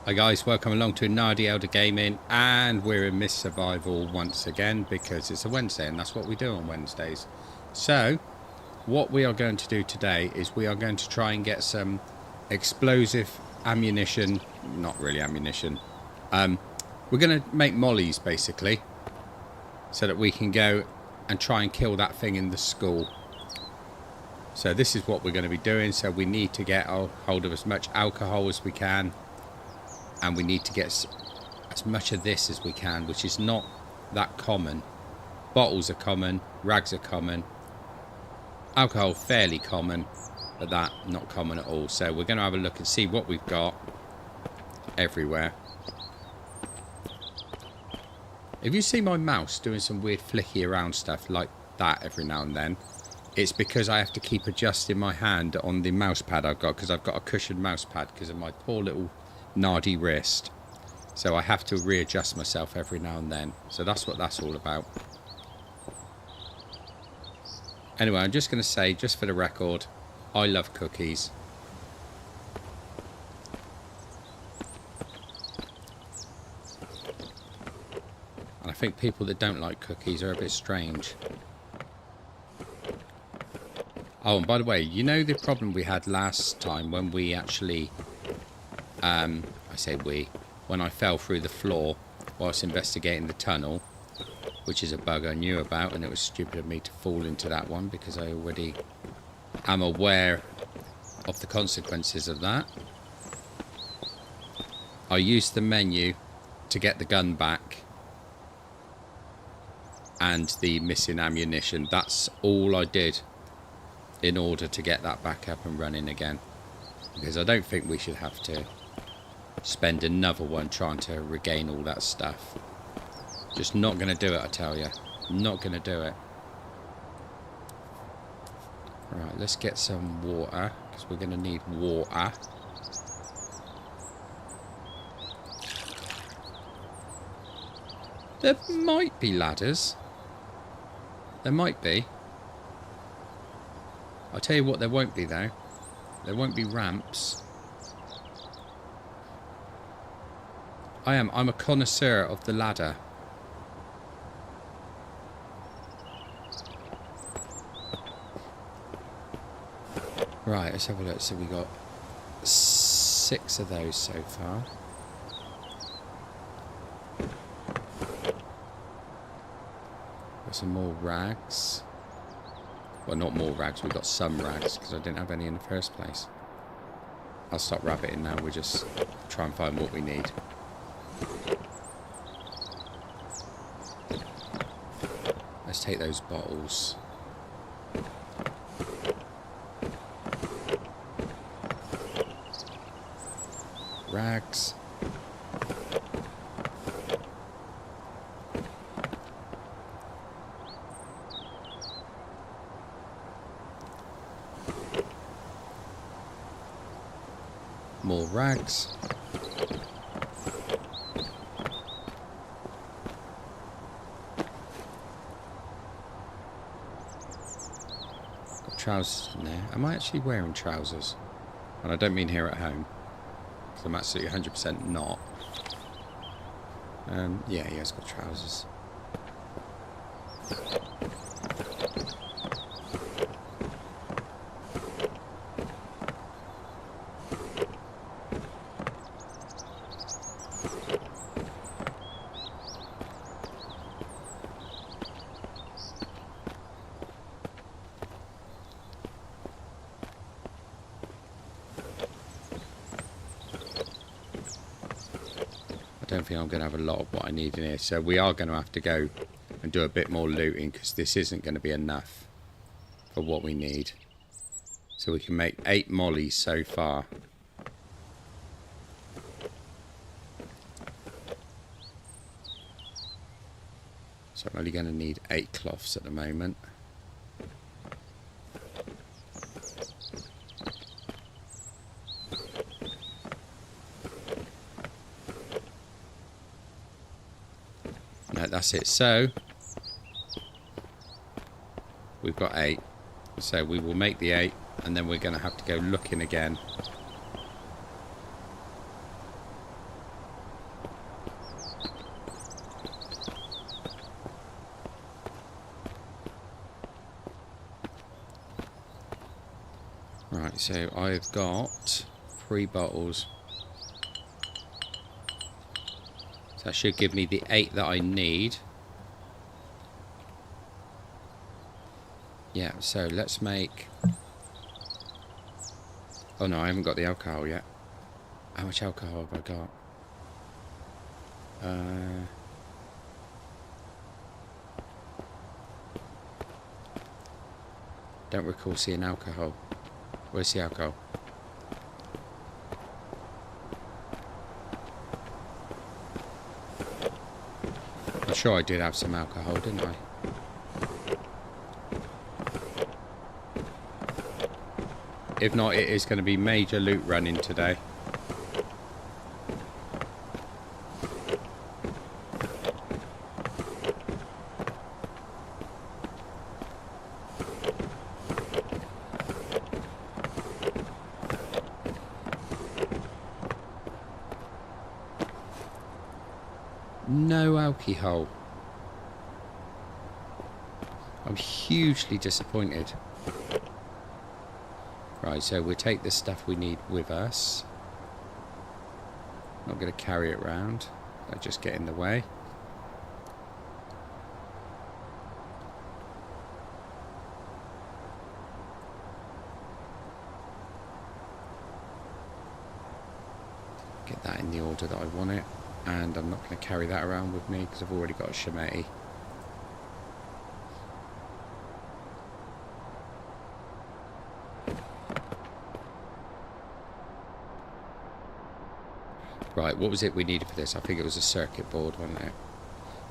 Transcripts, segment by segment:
Hi guys, welcome along to Nardi Elder Gaming, and we're in Miss Survival once again because it's a Wednesday and that's what we do on Wednesdays. So, what we are going to do today is we are going to try and get some explosive ammunition, not really ammunition, we're going to make mollies basically, so that we can go and try and kill that thing in the school. So this is what we're going to be doing, so we need to get a hold of as much alcohol as we can. And we need to get as much of this as we can, which is not that common. Bottles are common, rags are common, alcohol fairly common, but that not common at all. So we're going to have a look and see what we've got everywhere. If you see my mouse doing some weird flicky around stuff like that every now and then, it's because I have to keep adjusting my hand on the mouse pad I've got, because I've got a cushioned mouse pad because of my poor little Nardy wrist, so I have to readjust myself every now and then. So that's what that's all about. Anyway, I'm just going to say, just for the record, I love cookies. And I think people that don't like cookies are a bit strange. Oh, and by the way, you know the problem we had last time when we actually I say we, when I fell through the floor whilst investigating the tunnel, which is a bug I knew about, and it was stupid of me to fall into that one because I already am aware of the consequences of that. I used the menu to get the gun back and the missing ammunition. That's all I did in order to get that back up and running again, because I don't think we should have to spend another one trying to regain all that stuff. Just not going to do it, I tell you. Not going to do it. Right, let's get some water, because we're going to need water. There might be ladders. There might be. I'll tell you what there won't be though. There won't be ramps. I'm a connoisseur of the ladder. Right, let's have a look. So we got 6 of those so far. Got some more rags. Well, not more rags, we got some rags because I didn't have any in the first place. I'll stop rabbiting now, we'll just try and find what we need. Let's take those bottles. Rags. More rags. Got trousers in there. Am I actually wearing trousers? And I don't mean here at home, because I'm absolutely 100% not. Yeah, he has got trousers. I don't think I'm going to have a lot of what I need in here, so we are going to have to go and do a bit more looting, because this isn't going to be enough for what we need. So we can make 8 mollies so far. So I'm only going to need 8 cloths at the moment. No, that's it. So we've got 8. So we will make the 8, and then we're going to have to go looking again Right, so I've got 3 bottles. So that should give me the 8 that I need. Yeah, so let's make... Oh no, I haven't got the alcohol yet. How much alcohol have I got? Don't recall seeing alcohol. Where's the alcohol? I'm sure I did have some alcohol, didn't I? If not, it is going to be major loot running today. No alcohol. I'm hugely disappointed. Right, so we'll take the stuff we need with us. Not going to carry it around. That'll just get in the way. Get that in the order that I want it. And I'm not going to carry that around with me because I've already got a Shimei. Right, what was it we needed for this? I think it was a circuit board, wasn't it?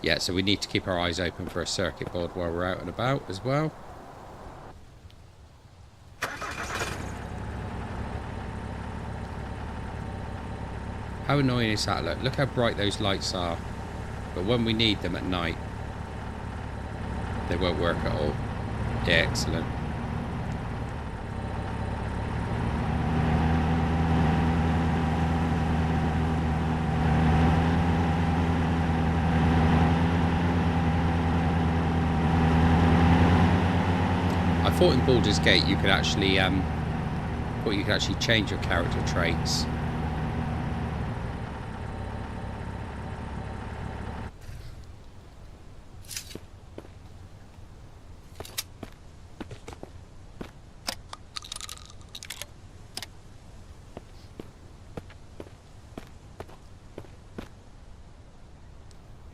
Yeah, so we need to keep our eyes open for a circuit board while we're out and about as well. How annoying is that? Look how bright those lights are. But when we need them at night, they won't work at all. Yeah, excellent. I thought in Baldur's Gate you could actually change your character traits.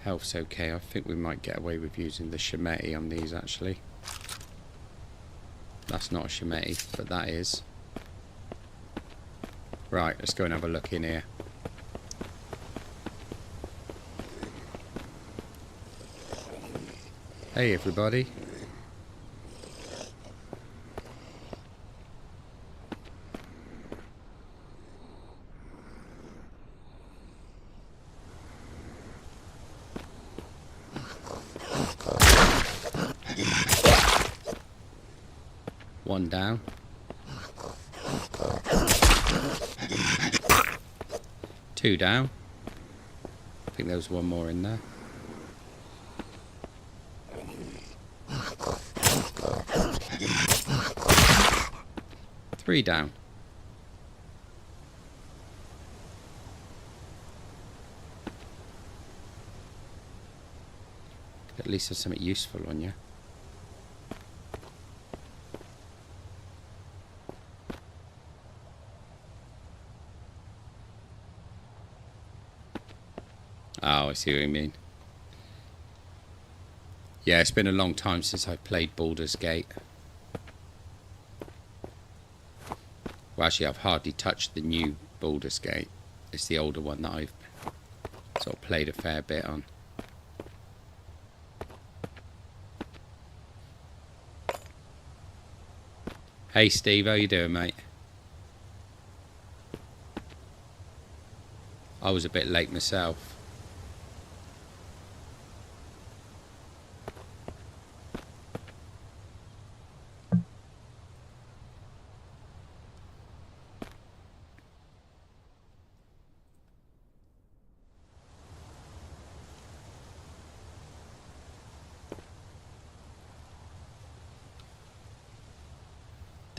Health's okay. I think we might get away with using the Shimei on these actually. That's not a Shimei, but that is. Right, let's go and have a look in here. Hey everybody. One down. Two down. I think there was one more in there. Three down. Could at least have something useful on you. Oh, I see what you mean. Yeah, it's been a long time since I've played Baldur's Gate. Well, actually, I've hardly touched the new Baldur's Gate. It's the older one that I've sort of played a fair bit on. Hey Steve, how you doing, mate? I was a bit late myself.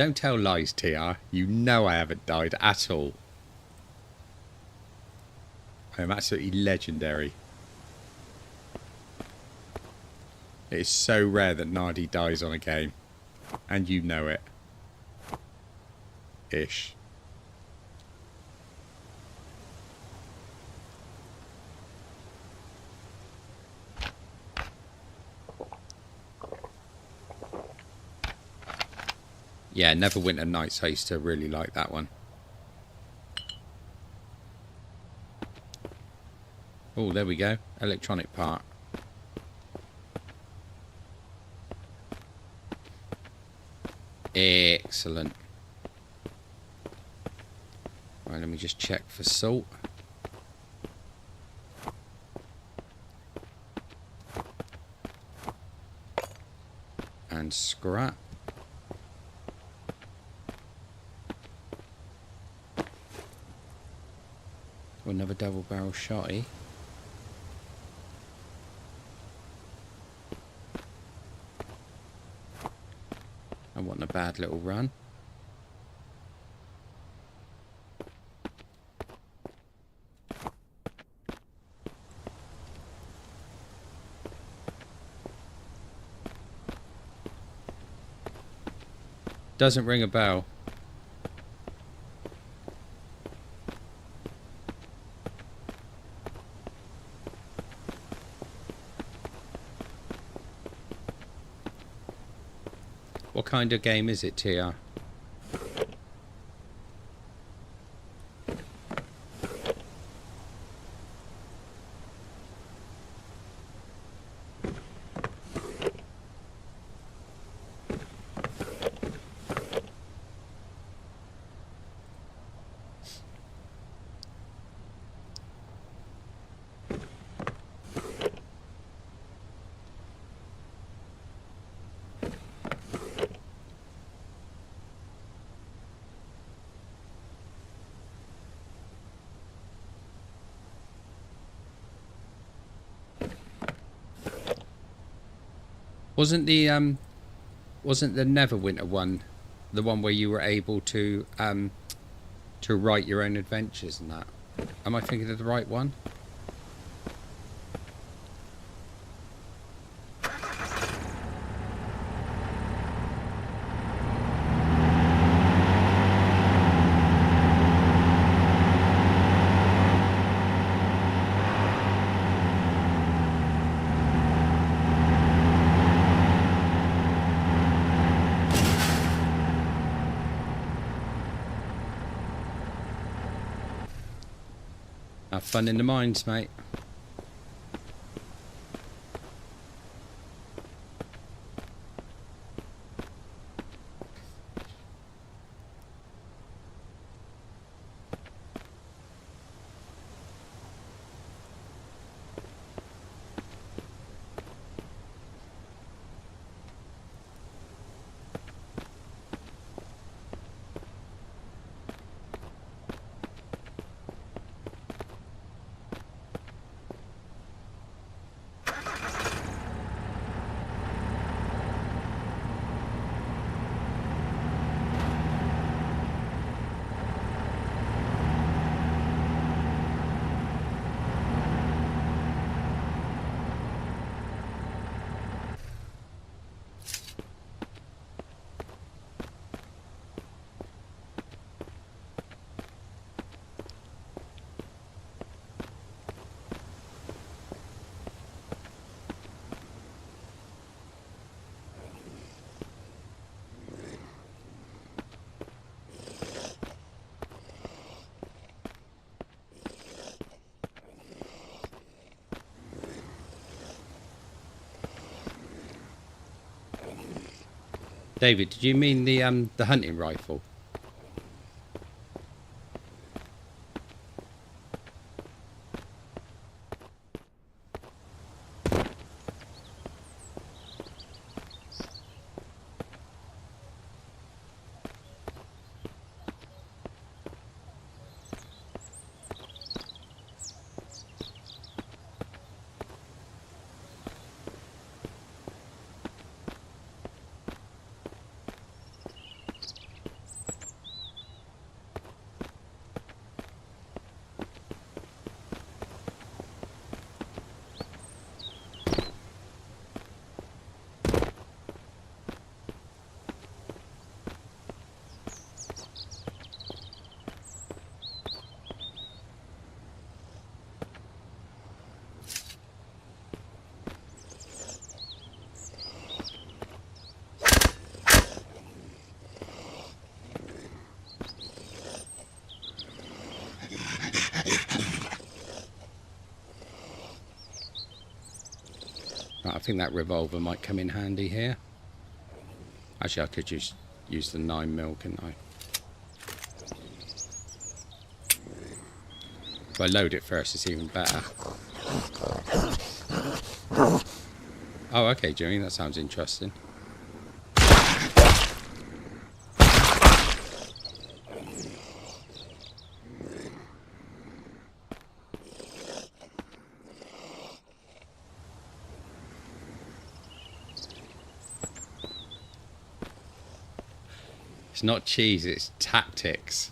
Don't tell lies, TR. You know I haven't died at all. I am absolutely legendary. It is so rare that Nardi dies on a game. And you know it. Ish. Yeah, Neverwinter Nights. I used to really like that one. Oh, there we go. Electronic part. Excellent. Right, let me just check for salt. And scrap. Another double barrel shotty. I want a bad little run. Doesn't ring a bell. What kind of game is it, TR? Wasn't the Neverwinter one the one where you were able to write your own adventures and that? Am I thinking of the right one? Have fun in the mines, mate. David, did you mean the hunting rifle? Right, I think that revolver might come in handy here. Actually, I could use the 9mm, couldn't I? If I load it first, it's even better. Oh, okay, Jimmy, that sounds interesting. It's not cheese, it's tactics.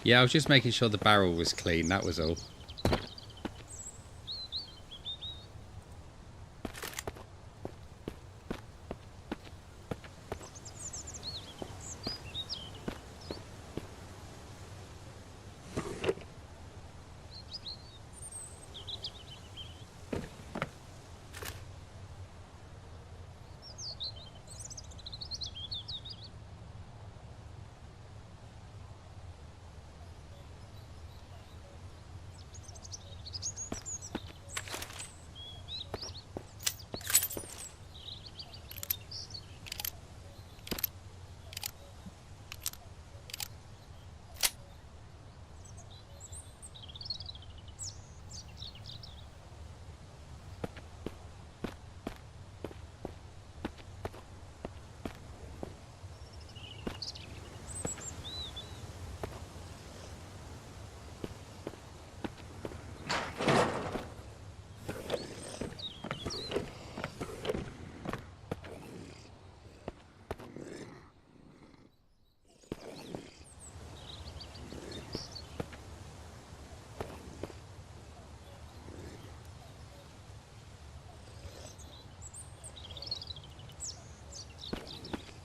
Yeah, I was just making sure the barrel was clean, that was all.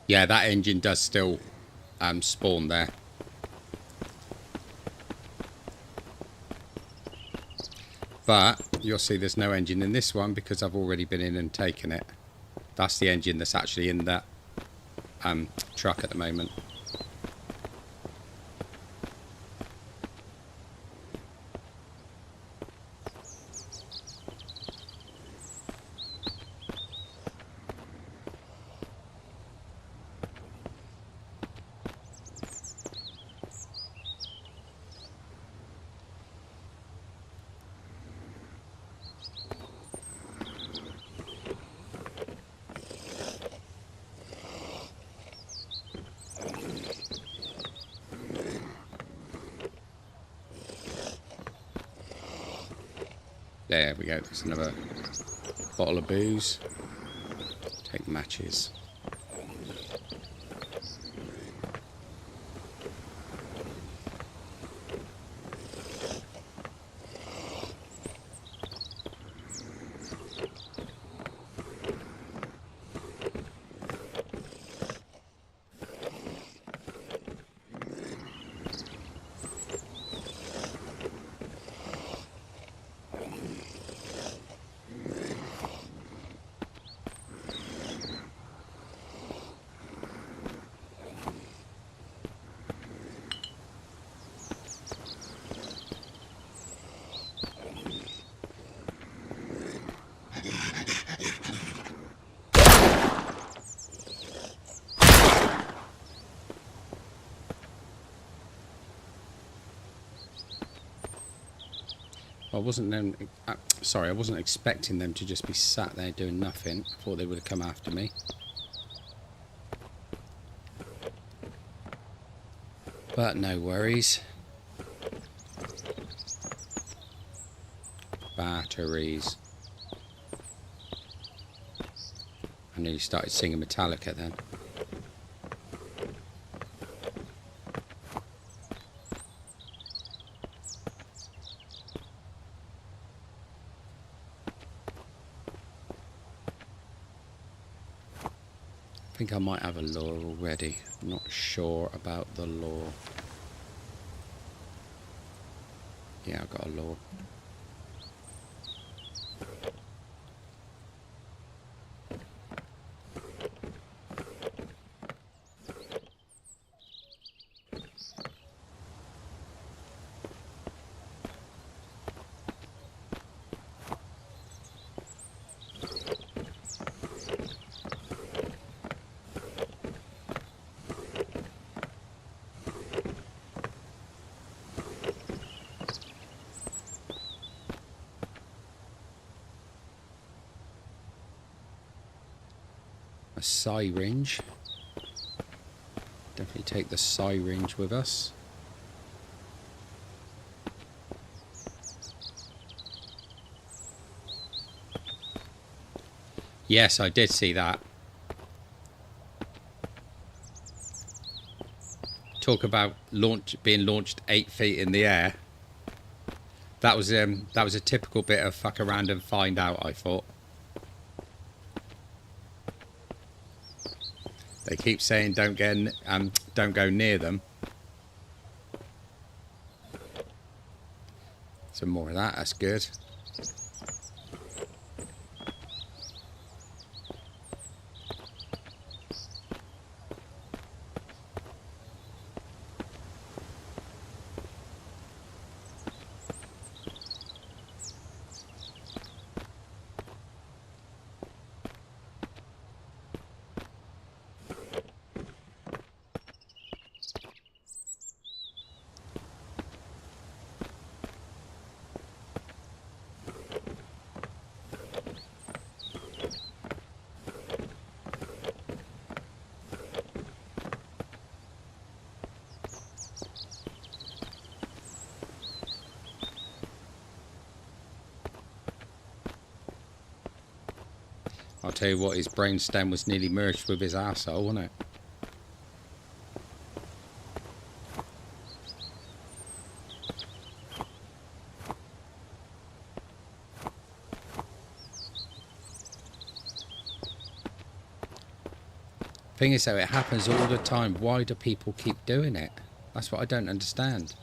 Yeah, that engine does still spawn there. But you'll see there's no engine in this one because I've already been in and taken it. That's the engine that's actually in that truck at the moment. There we go, there's another bottle of booze. Take matches. I wasn't expecting them to just be sat there doing nothing. I thought they would have come after me. But no worries. Batteries. I nearly started singing Metallica then. I think I might have a lure already. I'm not sure about the lure. Yeah, I've got a lure. syringe. Definitely take the syringe with us. Yes, I did see that. Talk about being launched 8 feet in the air. That was a typical bit of fuck around and find out, I thought. They keep saying don't go near them. Some more of that, that's good. I'll tell you what, his brainstem was nearly merged with his arsehole, wasn't it? Thing is though, it happens all the time. Why do people keep doing it? That's what I don't understand.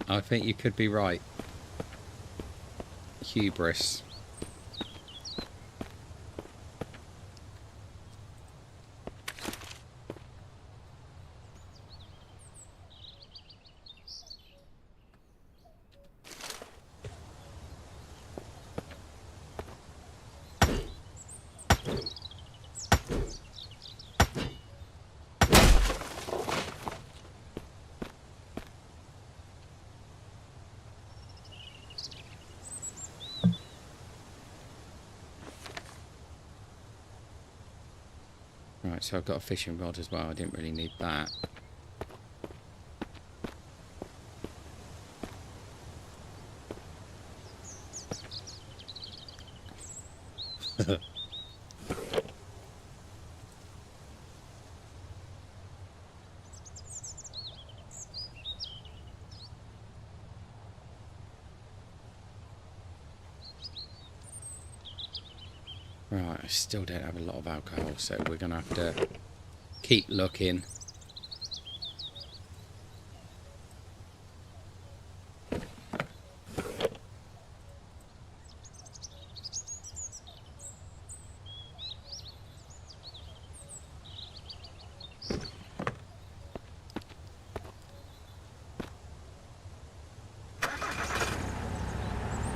I think you could be right. Hubris. Right, so I've got a fishing rod as well. I didn't really need that. Right, I still don't have a lot of alcohol, so we're going to have to keep looking.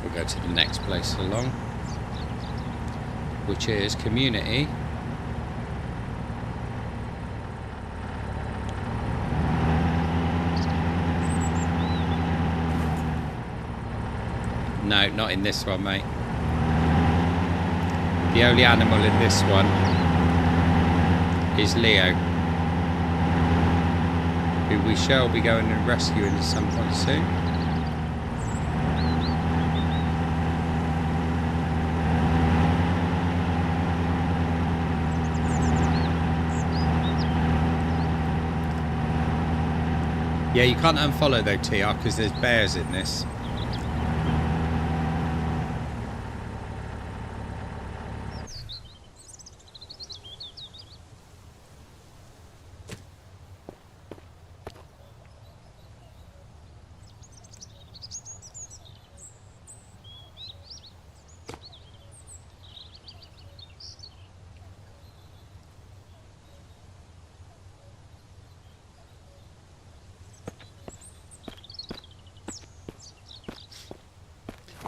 We'll go to the next place along, which is community. No, not in this one, mate. The only animal in this one is Leo, who we shall be going and rescuing at some point soon. Yeah, you can't unfollow though, TR, because there's bears in this.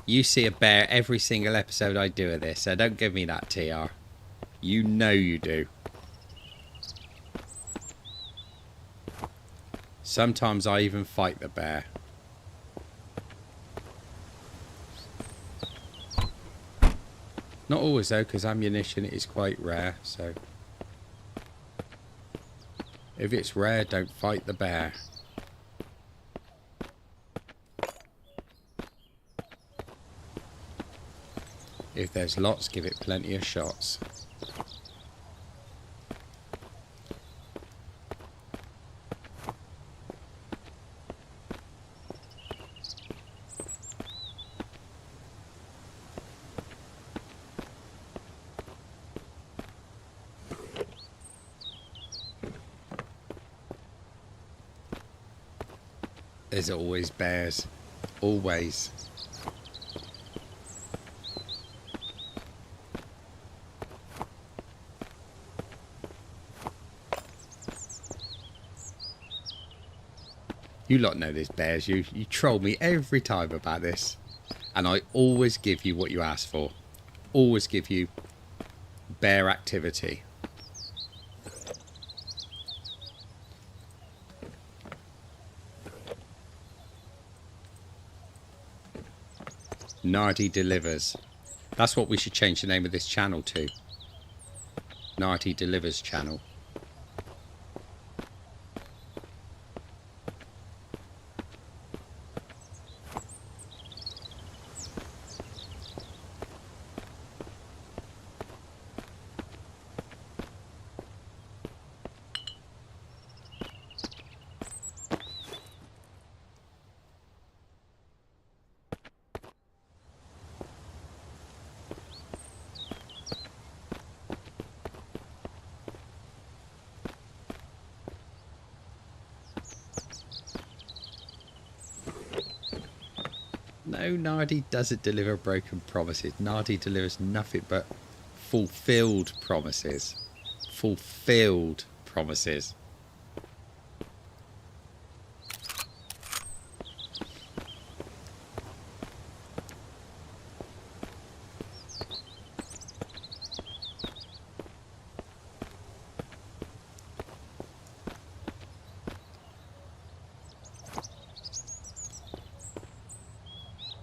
You see a bear every single episode I do of this, so don't give me that, TR. You know you do. Sometimes I even fight the bear. Not always though, because ammunition is quite rare, so... If it's rare, don't fight the bear. If there's lots, give it plenty of shots. There's always bears. Always. You lot know there's bears. You troll me every time about this. And I always give you what you ask for. Always give you bear activity. Nardi Delivers. That's what we should change the name of this channel to. Nardi Delivers channel. No, Nardi doesn't deliver broken promises. Nardi delivers nothing but fulfilled promises. Fulfilled promises.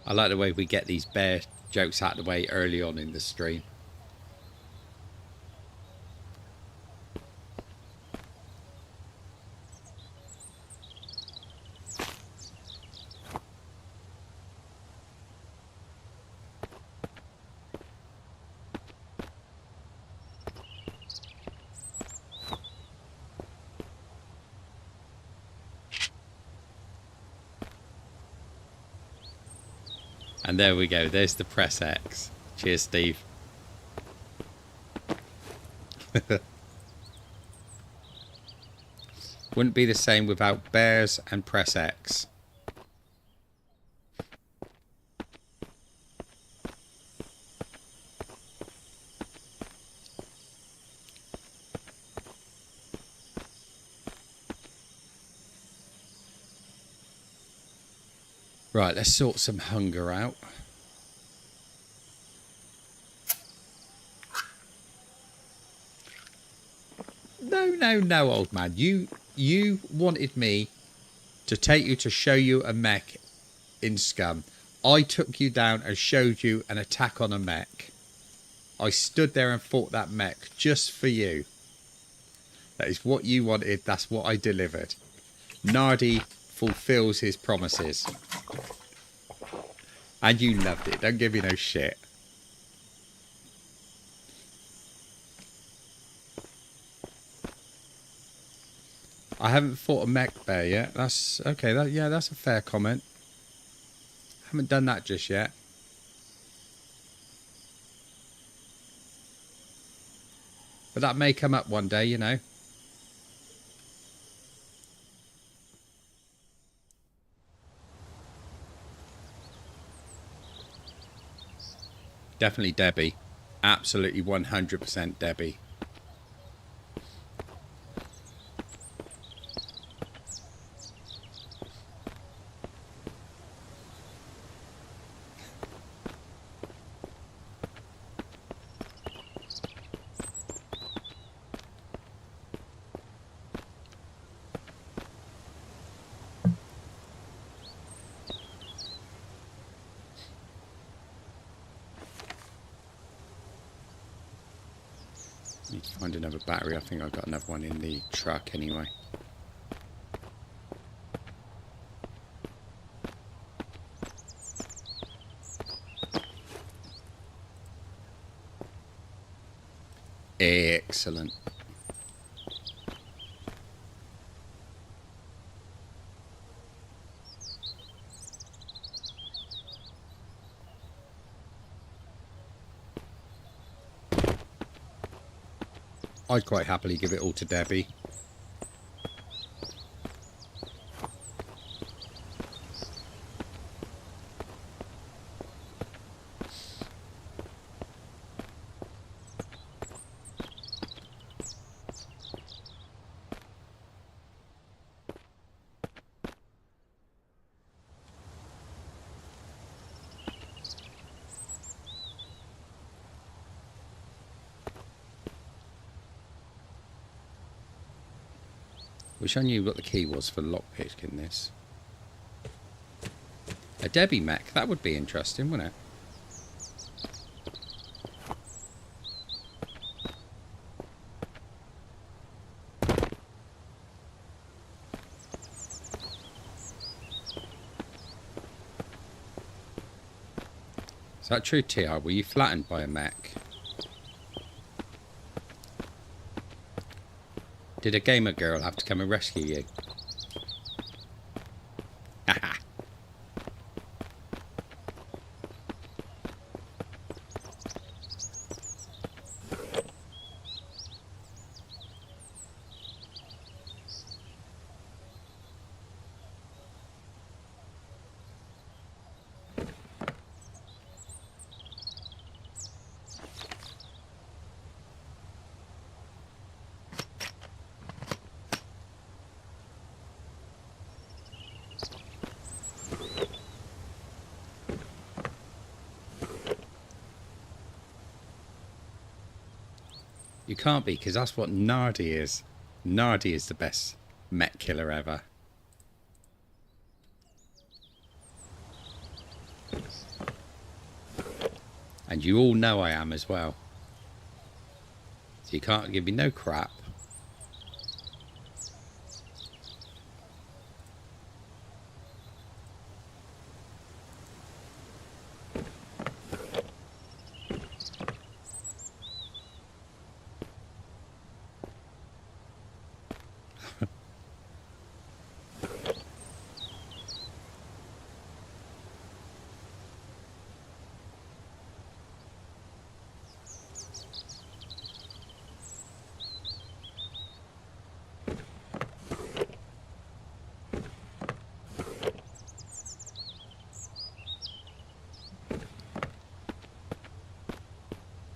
I like the way we get these bear jokes out of the way early on in the stream. And there we go, there's the press X. Cheers, Steve. Wouldn't be the same without bears and press X. Right, let's sort some hunger out. No, old man. You wanted me to take you to show you a mech in Scum. I took you down and showed you an attack on a mech. I stood there and fought that mech just for you. That is what you wanted. That's what I delivered. Nardi fulfills his promises. And you loved it. Don't give me no shit. I haven't fought a mech bear yet. That's okay. Yeah, that's a fair comment. Haven't done that just yet. But that may come up one day, you know. Definitely Debbie. Absolutely 100% Debbie. Need to find another battery. I think I've got another one in the truck anyway. Excellent. I'd quite happily give it all to Debbie. Wish I knew what the key was for lockpicking this. A Debbie mech, that would be interesting, wouldn't it? Is that true, TR? Were you flattened by a mech? Did a gamer girl have to come and rescue you? Haha. You can't be, because that's what Nardi is. Nardi is the best mech killer ever. And you all know I am as well. So you can't give me no crap.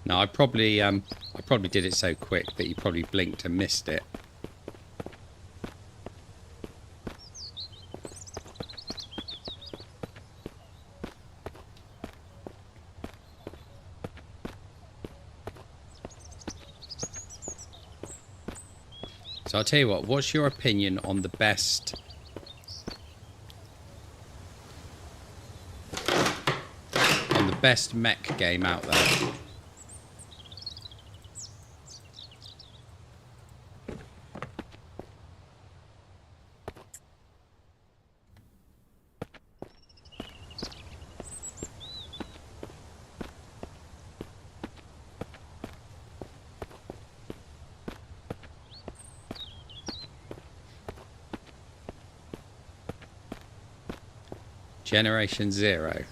No, I probably did it so quick that you probably blinked and missed it. So I'll tell you what, what's your opinion on the best mech game out there? Generation Zero.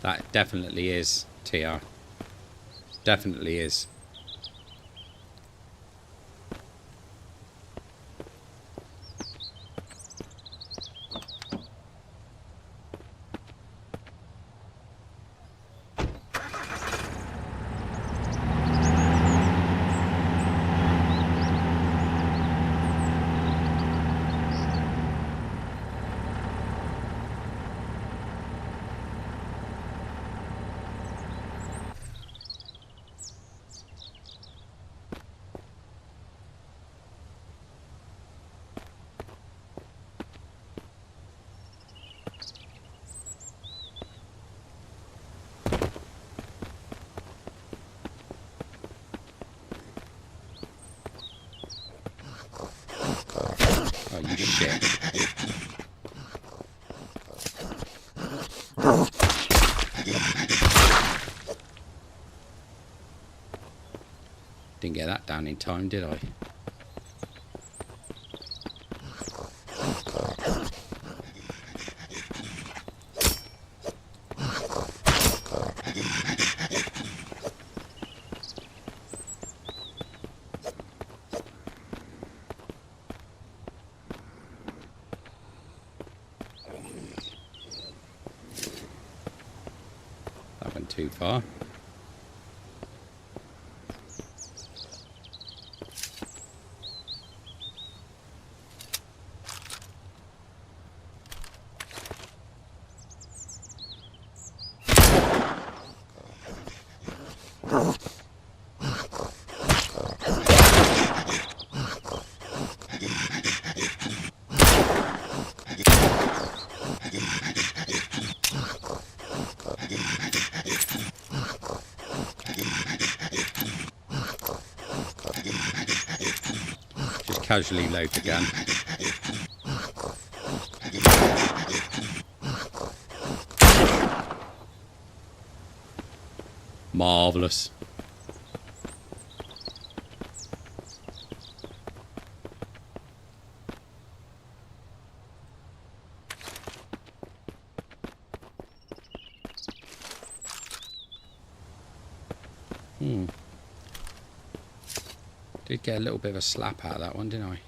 That definitely is, TR. Definitely is. shit. Didn't get that down in time, did I? That went too far. Just casually load the gun. Marvellous. Did get a little bit of a slap out of that one, didn't I?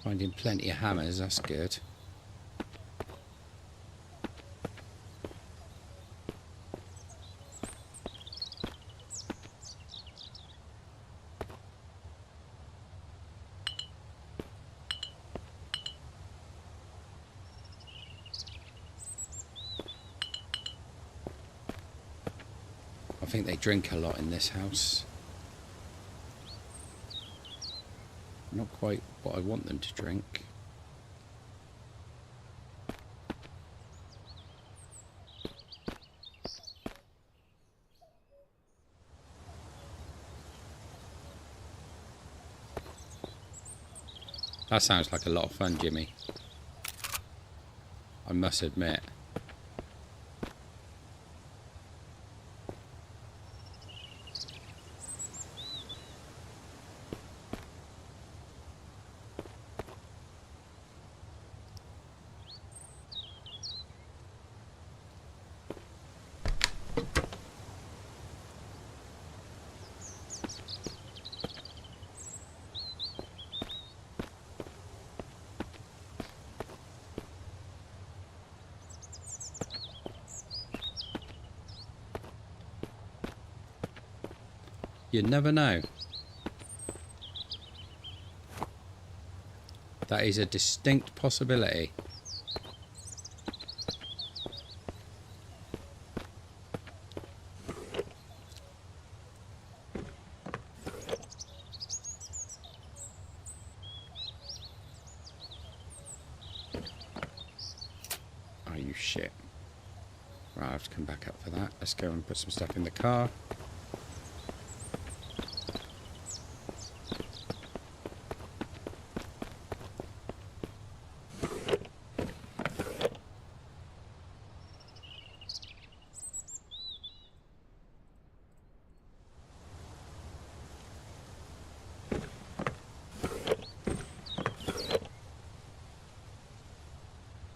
Finding plenty of hammers, that's good. I think they drink a lot in this house. Not quite what I want them to drink. That sounds like a lot of fun, Jimmy. I must admit. You never know. That is a distinct possibility. Oh, you shit. Right, I have to come back up for that. Let's go and put some stuff in the car.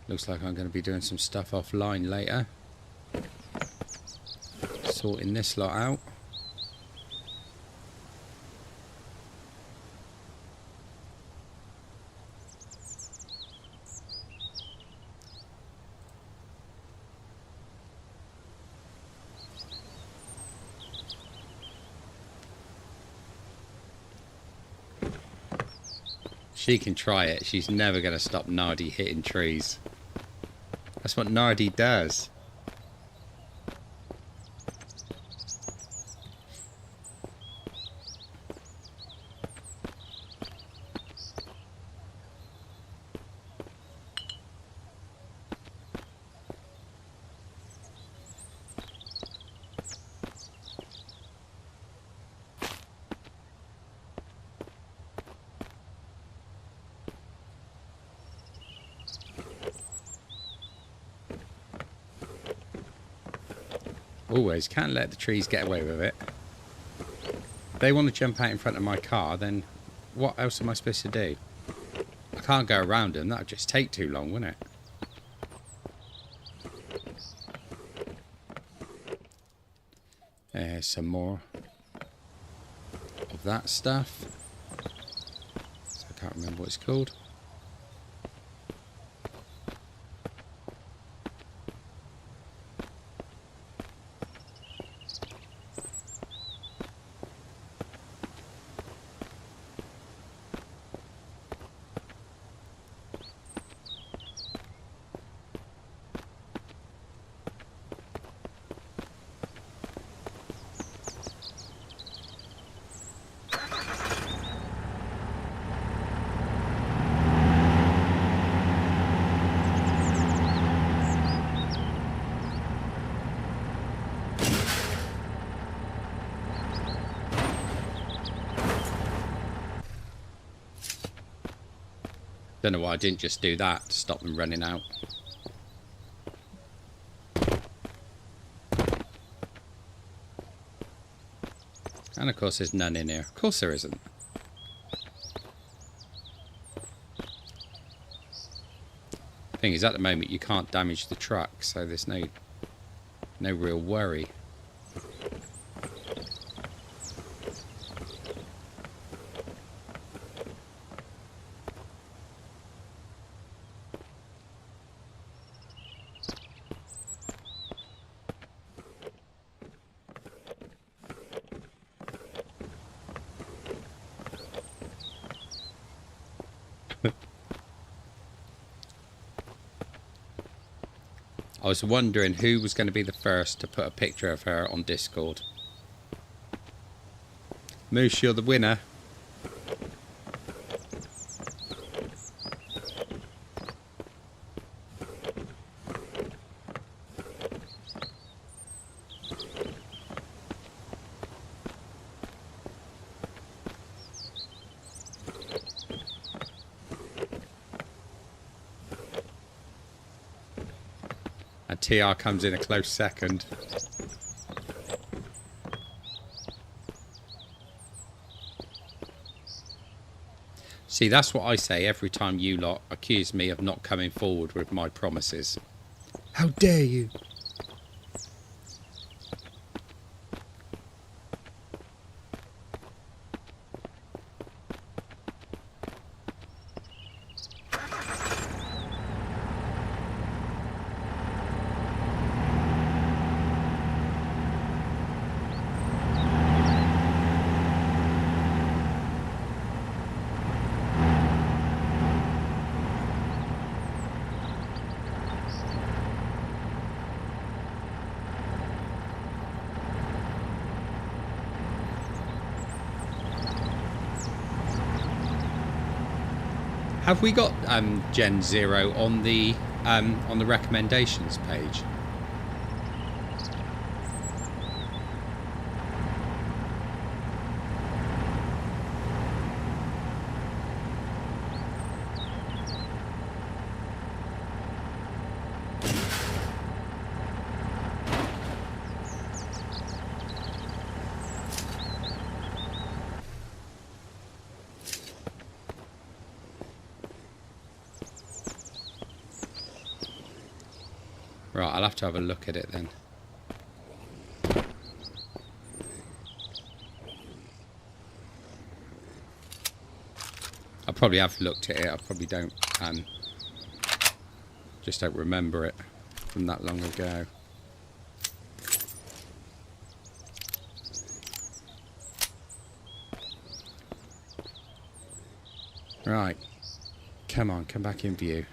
Looks like I'm going to be doing some stuff offline later. Sorting this lot out. She can try it. She's never going to stop Nardi hitting trees. That's what Nardi does. Always can't let the trees get away with it. If they want to jump out in front of my car, then what else am I supposed to do? I can't go around them. That would just take too long, wouldn't it? There's some more of that stuff. So I can't remember what it's called. Don't know why I didn't just do that to stop them running out. And of course there's none in here. Of course there isn't. Thing is, at the moment you can't damage the truck, so there's no real worry. I was wondering who was going to be the first to put a picture of her on Discord. Moose, you're the winner. And TR comes in a close second. See, that's what I say every time you lot accuse me of not coming forward with my promises. How dare you? Have we got Gen 0 on the recommendations page? Right, I'll have to have a look at it then. I probably have looked at it. I probably don't, just don't remember it from that long ago. Right, Come on, come back in view.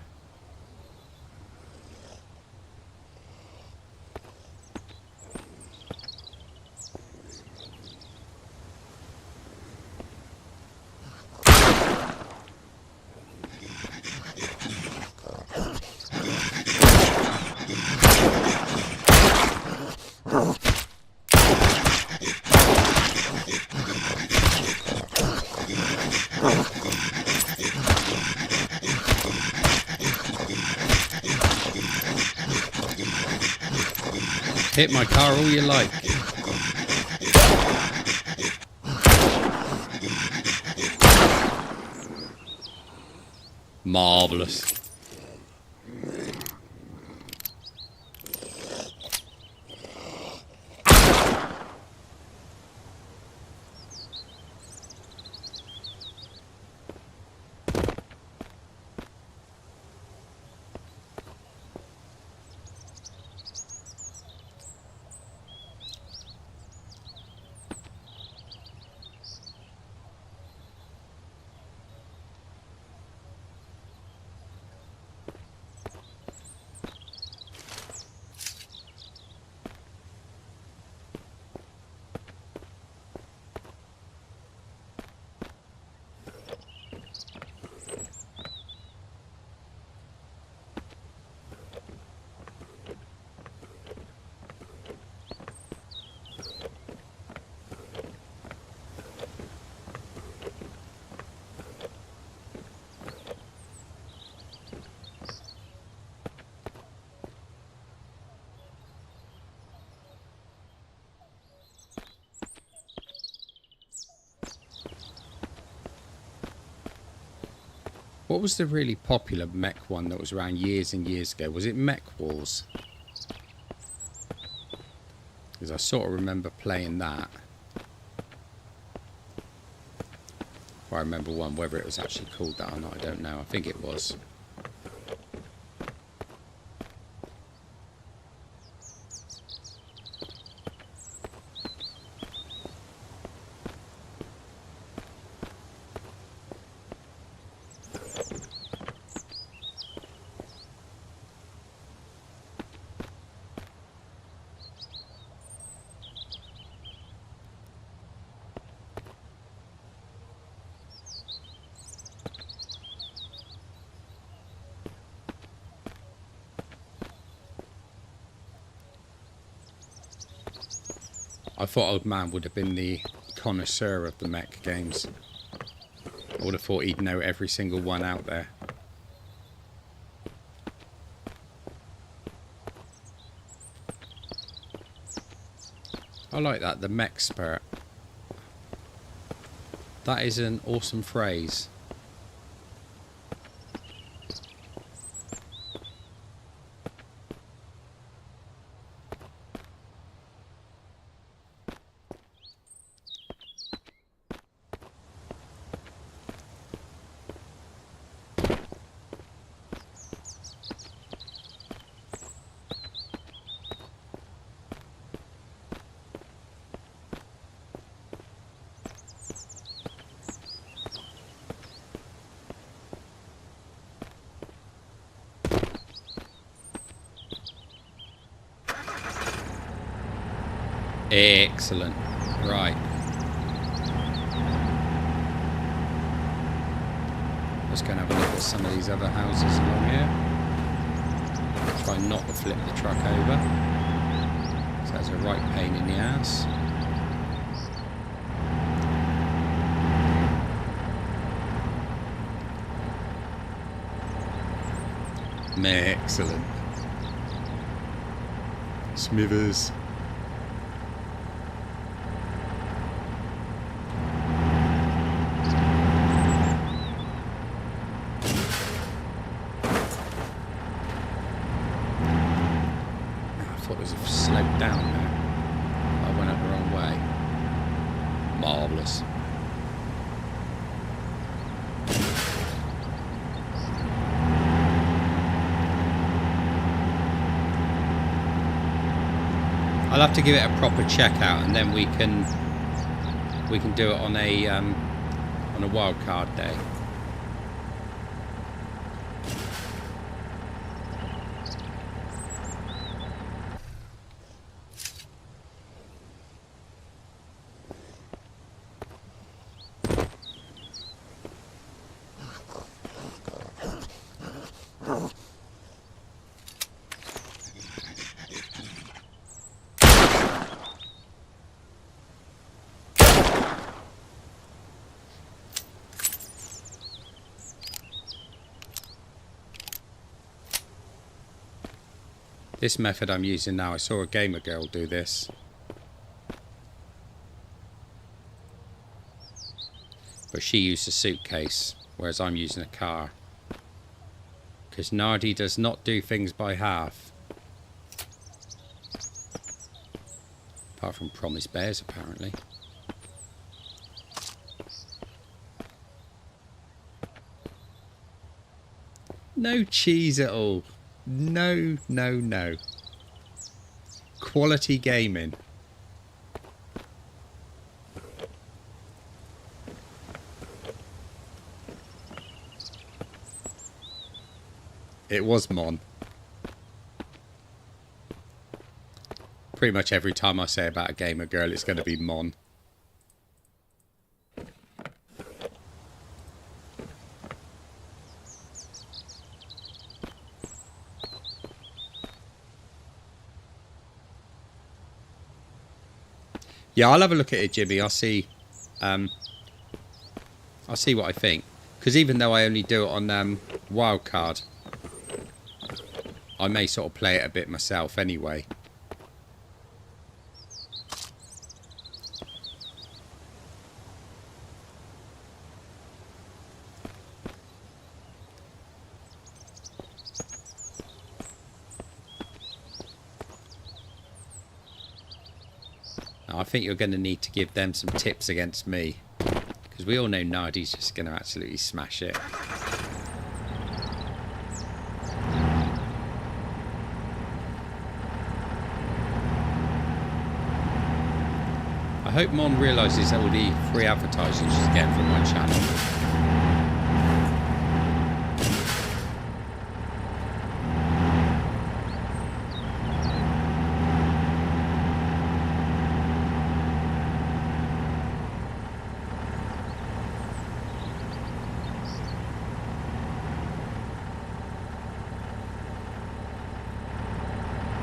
Hit my car all you like. Marvellous. What was the really popular mech one that was around years and years ago? Was it Mech Wars? Because I sort of remember playing that. If I remember one, whether it was actually called that or not, I don't know. I think it was. I thought Old Man would have been the connoisseur of the mech games. I would have thought he'd know every single one out there. I like that, the mech spirit. That is an awesome phrase. Excellent. Right. Let's go and have a look at some of these other houses along here. Try not to flip the truck over. So that's a right pain in the ass. Excellent. Smithers. Slowed down there. I went up the wrong way. Marvellous. I'll have to give it a proper check out, and then we can do it on a wild card day. This method I'm using now, I saw a gamer girl do this. But she used a suitcase, whereas I'm using a car. Because Nardi does not do things by half. Apart from promise bears, apparently. No cheese at all. No, no, no. Quality gaming. It was Mon. Pretty much every time I say about a gamer girl, it's going to be Mon. Yeah, I'll have a look at it, Jimmy. I'll see what I think. Because even though I only do it on wildcard, I may sort of play it a bit myself anyway. Now, I think you're going to need to give them some tips against me. Because we all know Nardi's just going to absolutely smash it. I hope Mon realises all the free advertising she's getting from my channel.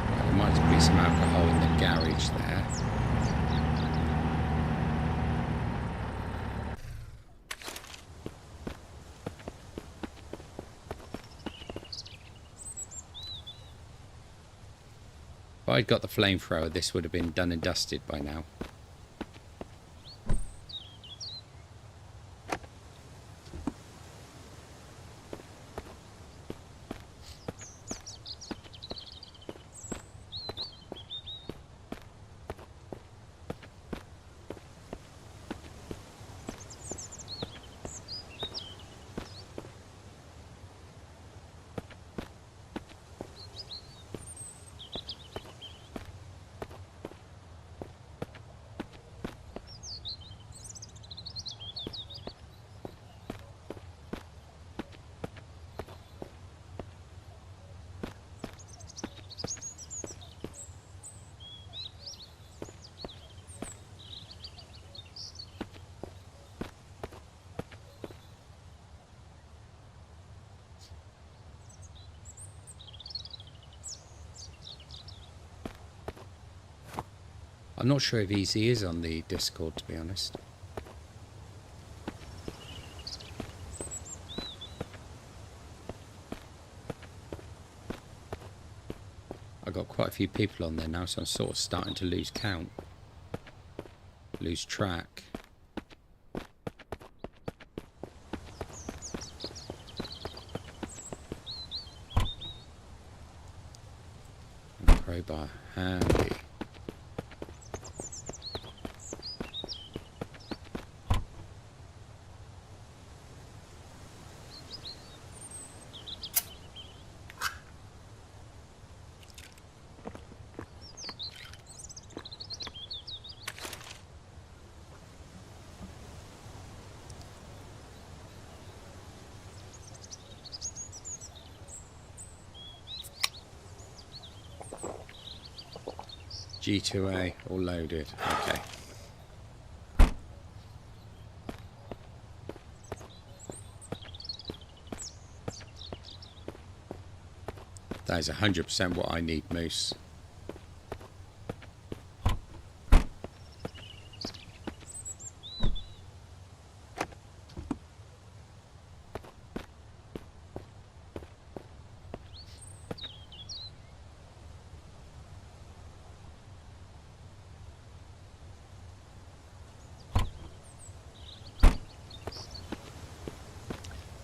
Well, there might be some alcohol in the garage there. If I'd got the flamethrower, this would have been done and dusted by now. I'm not sure if Easy is on the Discord, to be honest. I've got quite a few people on there now, so I'm sort of starting to lose count. Lose track. Crowbar handy. G2A, all loaded. Okay. That is 100% what I need, Moose.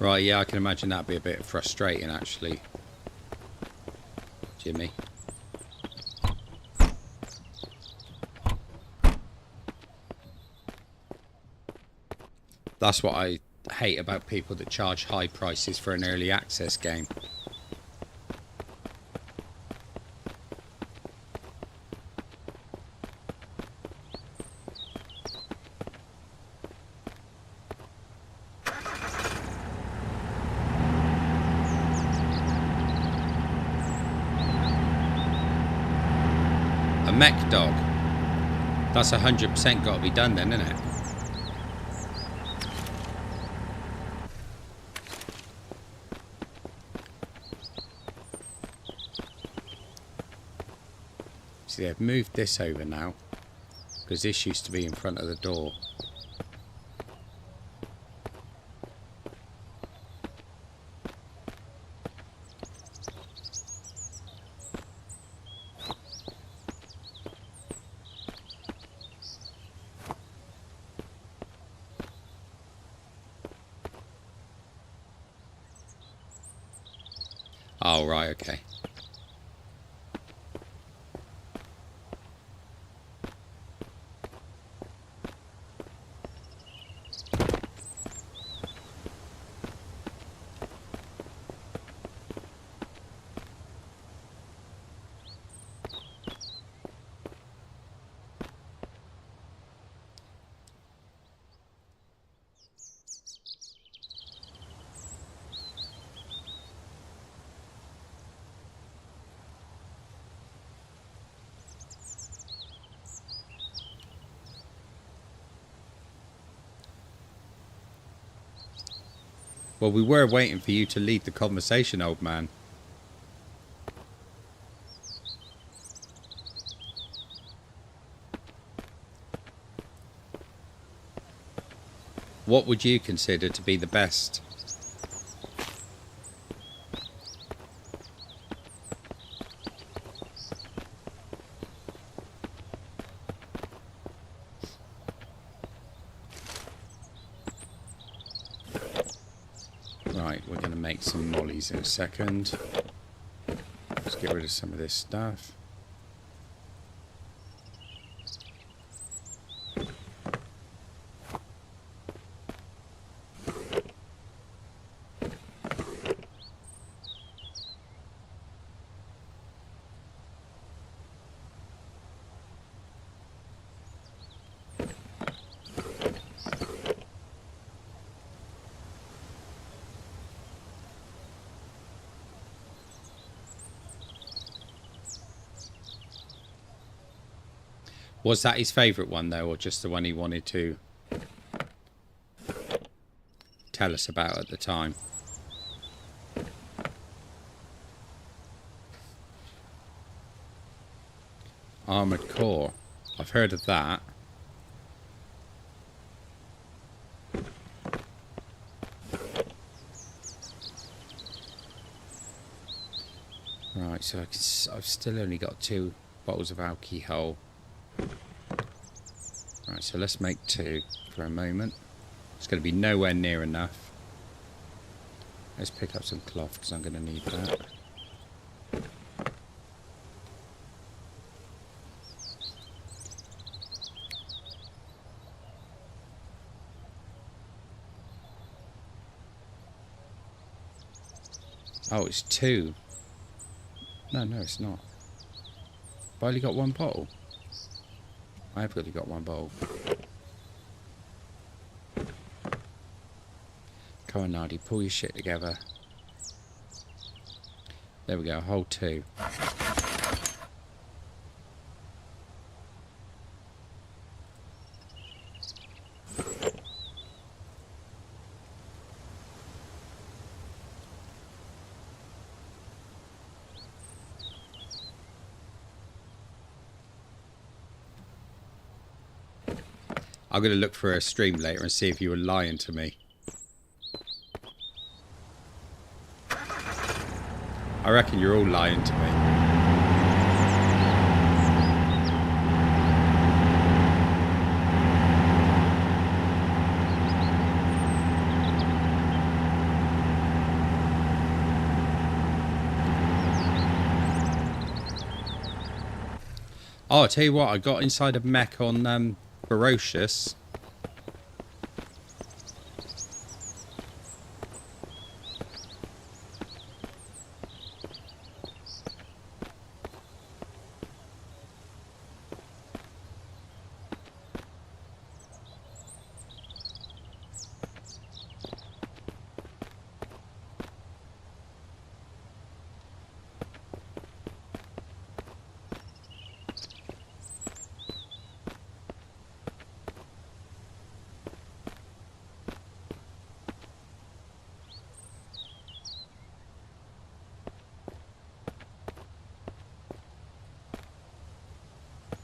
Right, yeah, I can imagine that'd be a bit frustrating, actually, Jimmy. That's what I hate about people that charge high prices for an early access game. A mech dog. That's 100% got to be done then, isn't it? See, they've moved this over now, because this used to be in front of the door. Oh, right, okay. Well, we were waiting for you to lead the conversation, old man. What would you consider to be the best? Right, we're going to make some mollies in a second. Let's get rid of some of this stuff. Was that his favourite one, though, or just the one he wanted to tell us about at the time? Armoured core. I've heard of that. Right, so I've still only got 2 bottles of alcohol. Right, so let's make 2 for a moment. It's going to be nowhere near enough. Let's pick up some cloth because I'm going to need that. Oh, it's 2. No, it's not. I've only got 1 bottle. I have only got 1 bottle. Come on, Nardi, pull your shit together. There we go, hold 2. I'm going to look for a stream later and see if you were lying to me. I reckon you're all lying to me. Oh, I'll tell you what, I got inside a mech on Ferocious.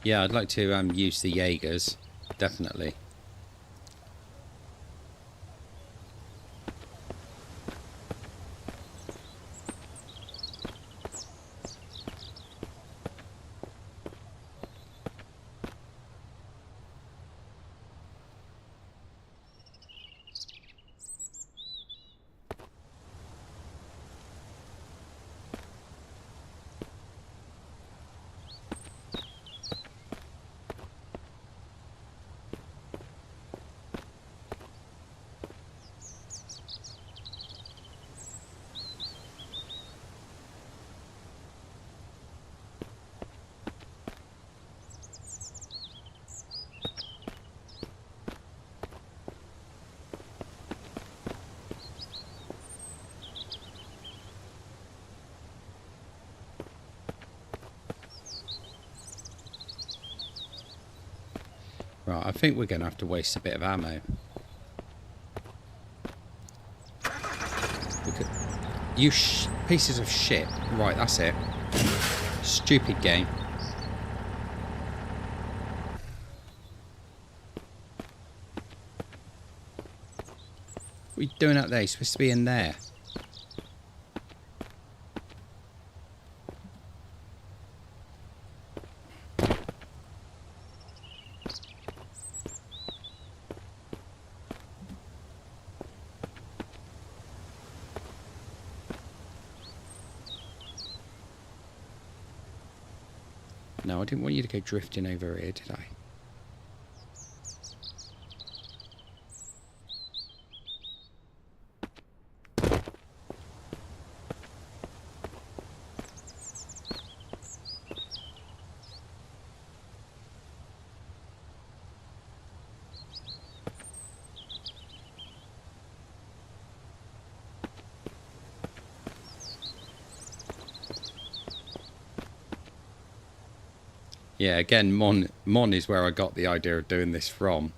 Yeah, I'd like to use the Jaegers, definitely. Right, I think we're going to have to waste a bit of ammo. Look at you pieces of shit. Right, that's it. Stupid game. What are you doing out there? You're supposed to be in there. No, I didn't want you to go drifting over here, did I? Yeah, again, Mon is where I got the idea of doing this from.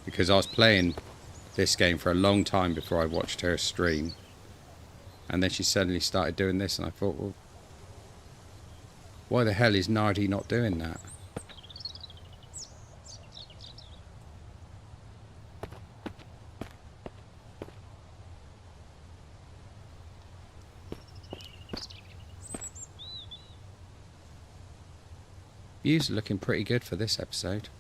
Because I was playing this game for a long time before I watched her stream. And then she suddenly started doing this and I thought, well, why the hell is Nardi not doing that? Views are looking pretty good for this episode.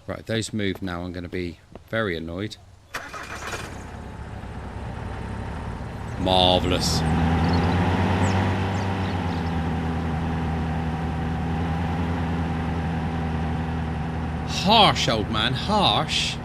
Right, if those move now, I'm going to be very annoyed. Marvellous. Harsh, old man, harsh.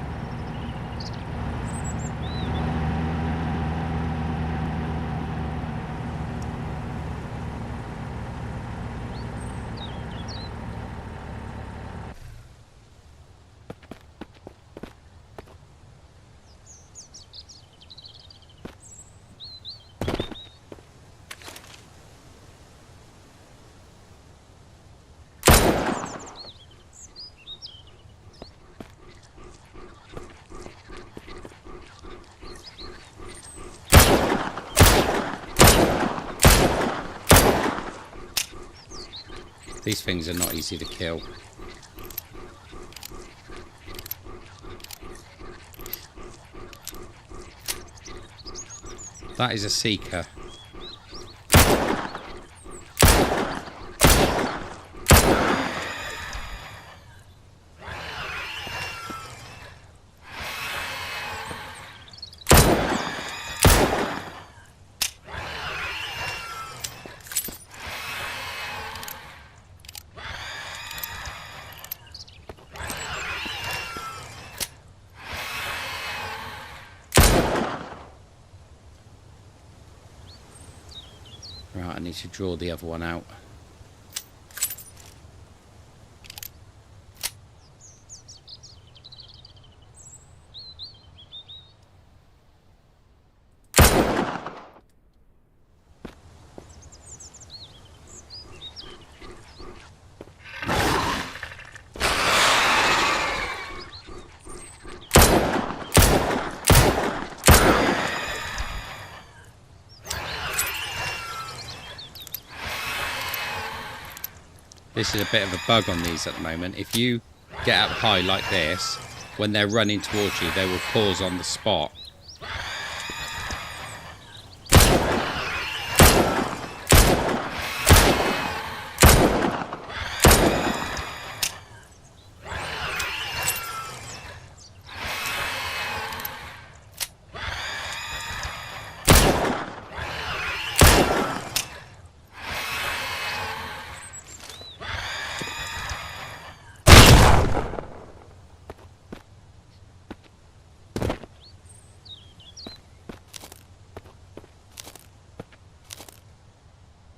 These things are not easy to kill. That is a seeker. I need to draw the other one out. This is a bit of a bug on these at the moment. If you get up high like this, when they're running towards you, they will pause on the spot.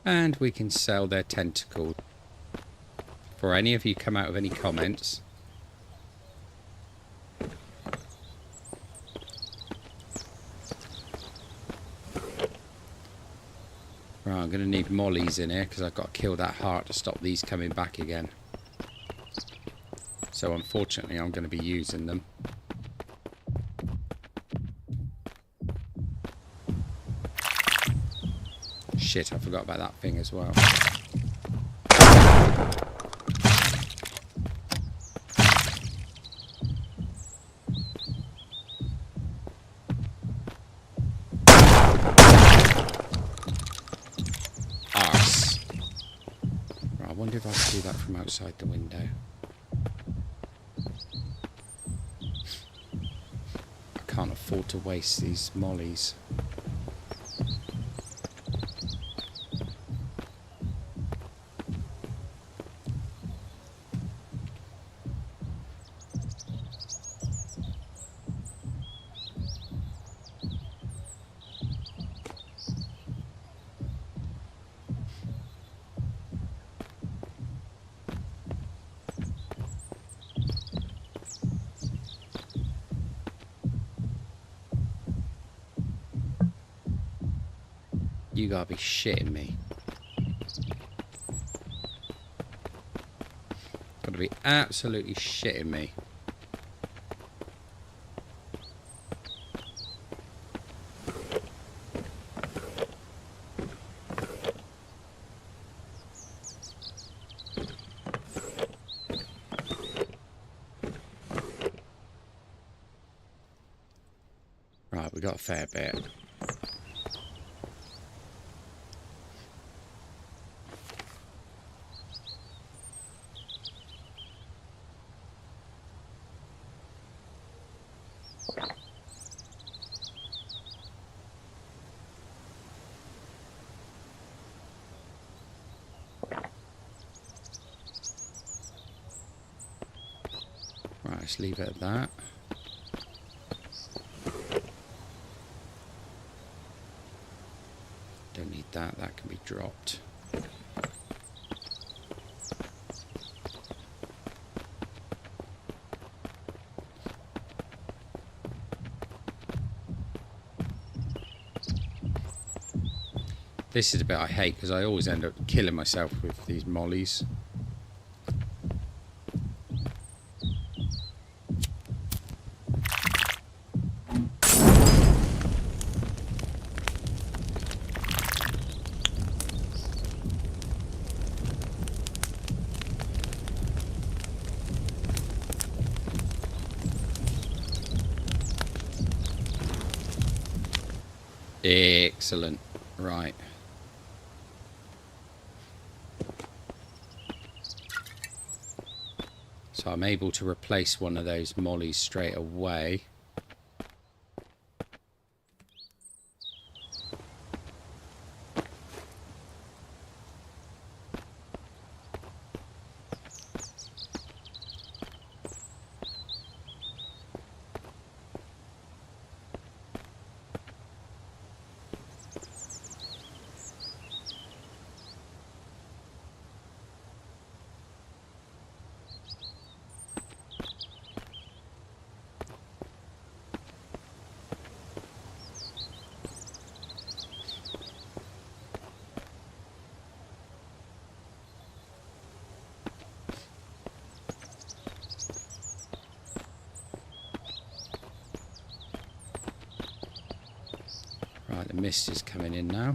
And we can sell their tentacles. For any of you come out with any comments, right, I'm going to need mollies in here because I've got to kill that heart to stop these coming back again. So unfortunately I'm going to be using them. Shit, I forgot about that thing as well. Arse. Right, I wonder if I can do that from outside the window. I can't afford to waste these mollies. You gotta be shitting me. Gotta be absolutely shitting me. Right, we got a fair bit. Right, let's leave it at that. Don't need that, that can be dropped. This is a bit I hate because I always end up killing myself with these mollies. Excellent. Right. So I'm able to replace one of those mollies straight away. mist is coming in now.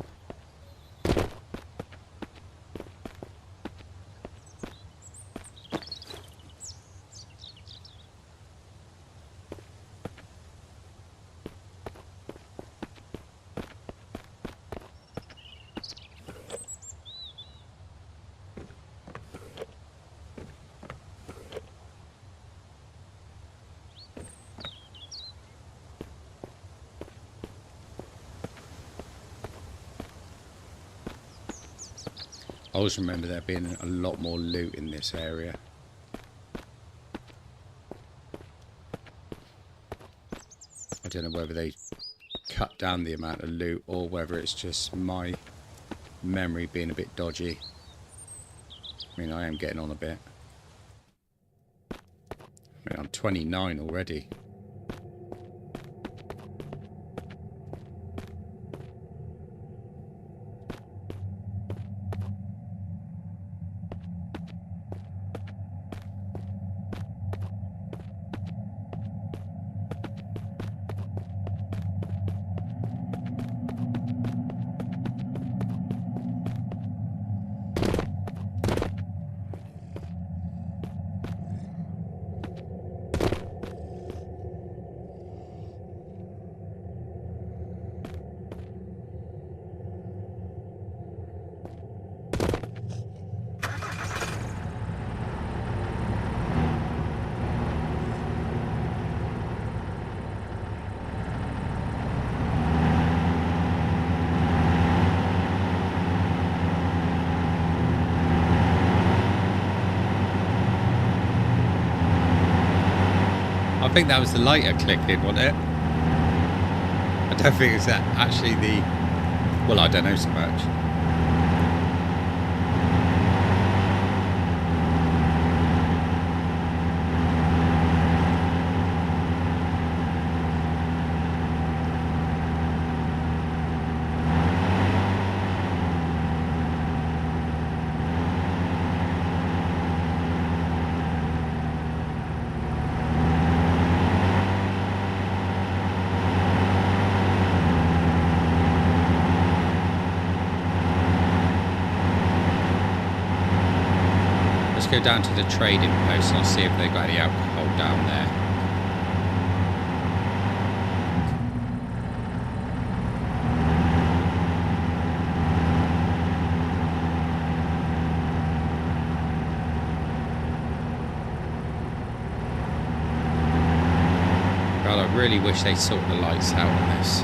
I always remember there being a lot more loot in this area. I don't know whether they cut down the amount of loot or whether it's just my memory being a bit dodgy. I mean, I am getting on a bit. I mean, I'm 29 already. I think that was the lighter clicking, wasn't it? I don't think it's that actually the... Well, I don't know so much. Go down to the trading post and I'll see if they've got any alcohol down there. God, I really wish they'd sort the lights out on this.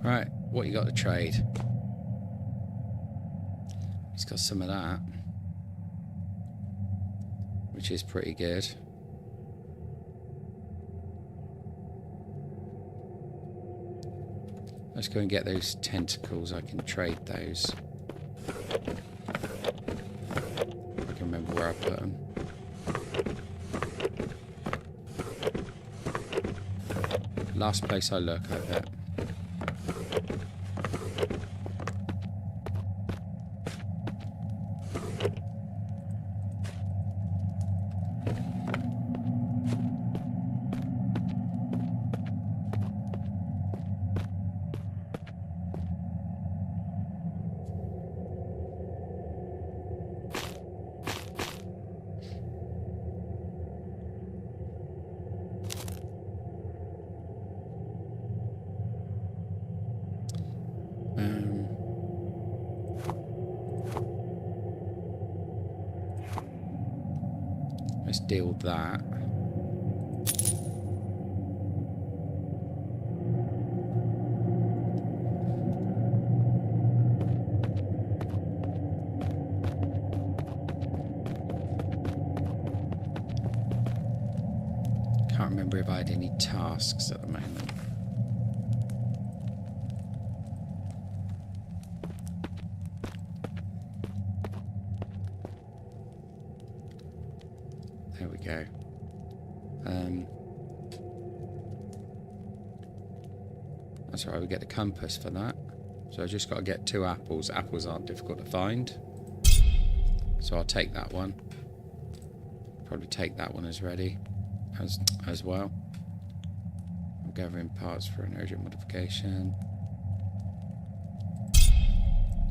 Right, what you got to trade? He's got some of that, which is pretty good. Let's go and get those tentacles. I can trade those. I can remember where I put them. Last place I look, I bet. Let's deal with that. Can't remember if I had any tasks at the moment. There we go. That's all right, we get the compass for that. So I just got to get 2 apples. Apples aren't difficult to find. So I'll take that one. Probably take that one as ready as well. I'm gathering parts for an urgent modification.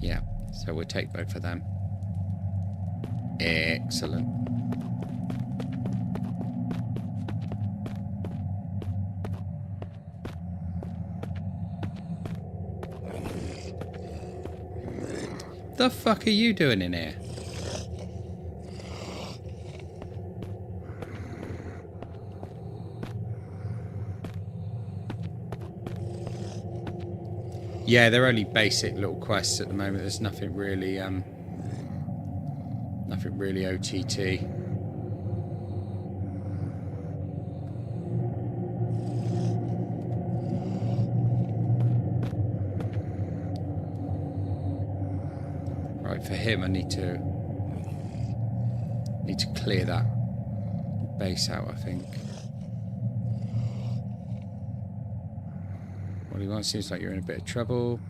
Yeah, so we'll take both of them. Excellent. The fuck are you doing in here? Yeah, they're only basic little quests at the moment. There's nothing really OTT. Right, for him I need to clear that base out, I think. What do you want? Seems like you're in a bit of trouble.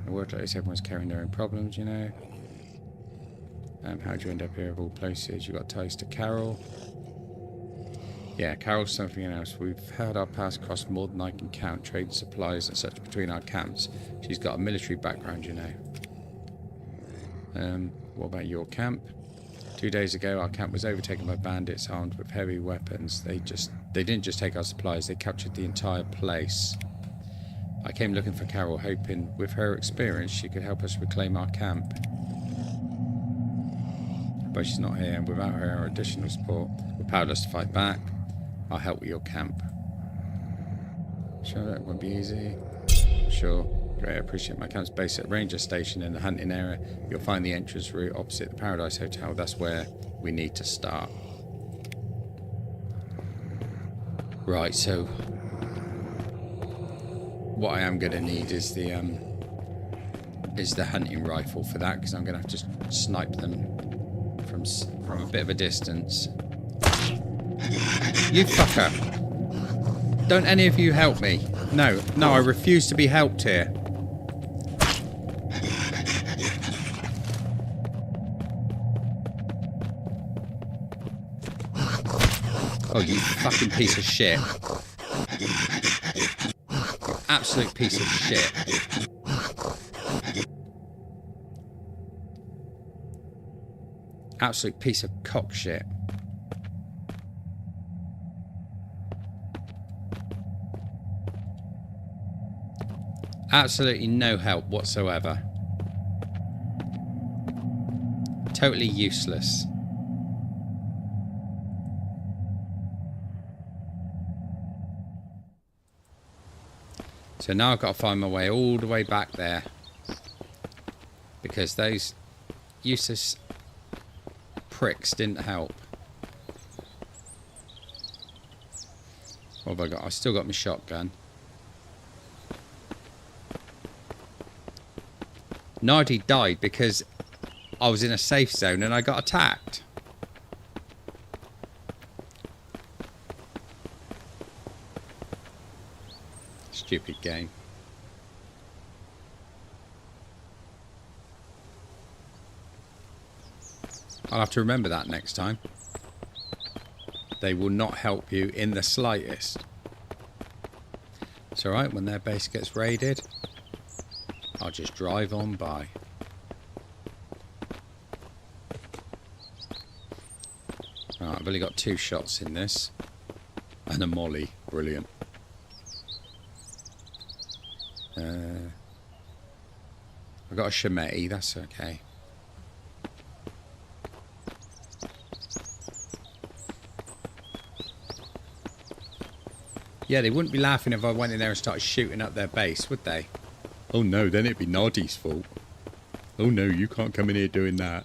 I work like this, everyone's carrying their own problems, you know. How'd you end up here of all places? You got ties to Carol. Yeah, Carol's something else. We've had our paths cross more than I can count, trade supplies and such between our camps. She's got a military background, you know. What about your camp? 2 days ago, our camp was overtaken by bandits armed with heavy weapons. They didn't just take our supplies, they captured the entire place. I came looking for Carol, hoping with her experience she could help us reclaim our camp. But she's not here, and without her additional support, we're powerless to fight back. I'll help with your camp. Sure, that won't be easy. Sure. Great, I appreciate my camp's based at Ranger Station in the hunting area. You'll find the entrance route opposite the Paradise Hotel. That's where we need to start. Right, so what I am going to need is the hunting rifle for that, because I'm going to have to snipe them from a bit of a distance. You fucker! Don't any of you help me? No, I refuse to be helped here. Oh, you fucking piece of shit. Absolute piece of shit. Absolute piece of cock shit. Absolutely no help whatsoever. Totally useless. So now I've got to find my way all the way back there, because those useless pricks didn't help. What have I got? I've still got my shotgun. Nardi died because I was in a safe zone and I got attacked. Stupid game. I'll have to remember that next time. They will not help you in the slightest. It's alright, when their base gets raided, I'll just drive on by. Right, I've only got 2 shots in this. And a molly. Brilliant. I've got a Shemeti, that's okay. Yeah, they wouldn't be laughing if I went in there and started shooting up their base, would they? Oh no, then it'd be Nardi's fault. Oh no, you can't come in here doing that.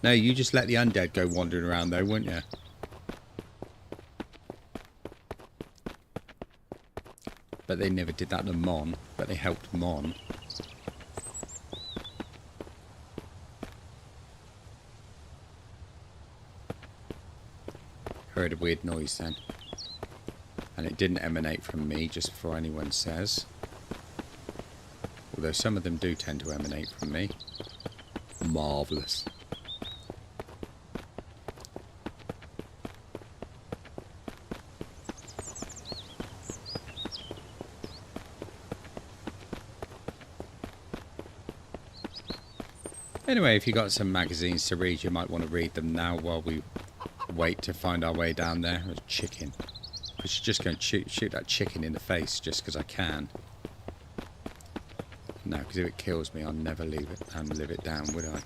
No, you just let the undead go wandering around though, wouldn't you? But they never did that to Mon, but they helped Mon. Heard a weird noise then. And it didn't emanate from me, just before anyone says. Although some of them do tend to emanate from me. Marvellous. Anyway, if you've got some magazines to read, you might want to read them now while we wait to find our way down there. There's a chicken. I should just go and shoot that chicken in the face just because I can. No, because if it kills me, I'll never leave it and live it down, would I?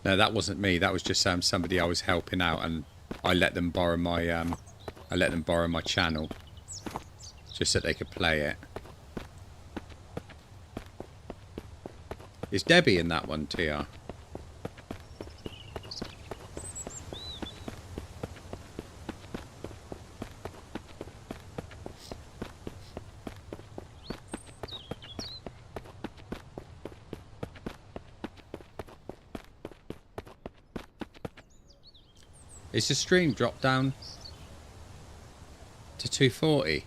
No, that wasn't me. That was just somebody I was helping out, and I let them borrow my channel. Just so they could play it. Is Debbie in that one, TR? Is the stream dropped down to 240?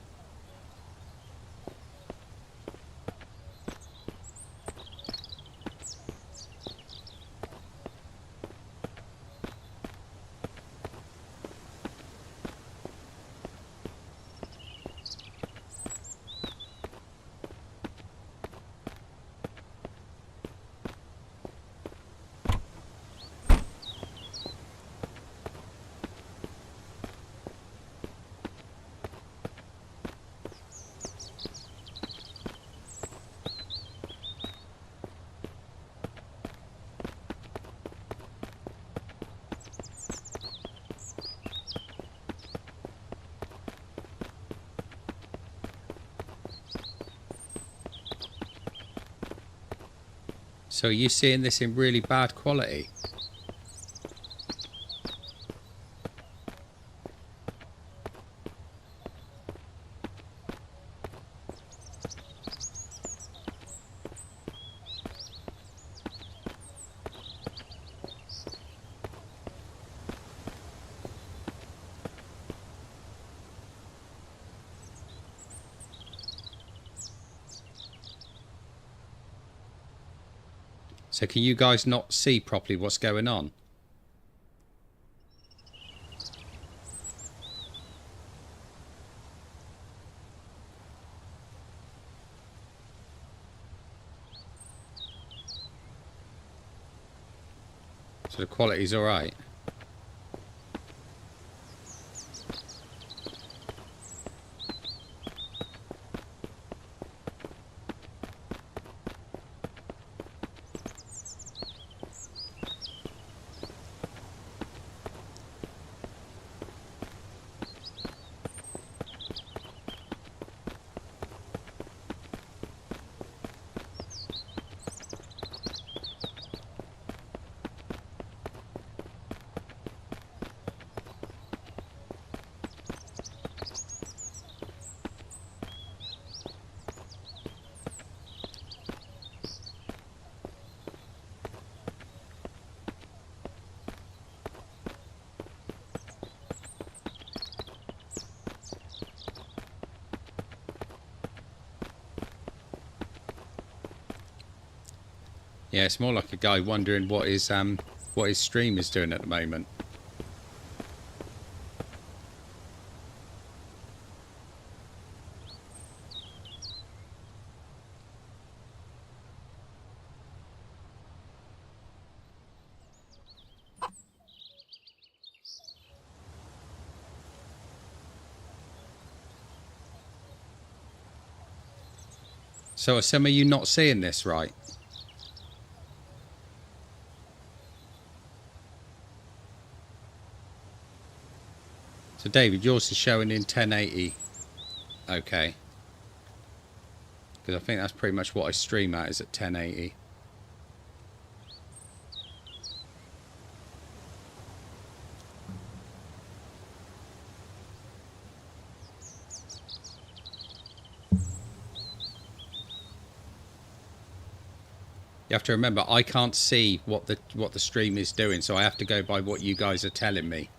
So are you seeing this in really bad quality? So can you guys not see properly what's going on? So the quality's alright. Yeah, it's more like a guy wondering what his stream is doing at the moment. So are some of you not seeing this right? So David, yours is showing in 1080. Okay. Because I think that's pretty much what I stream at, is at 1080. You have to remember, I can't see what the stream is doing, so I have to go by what you guys are telling me.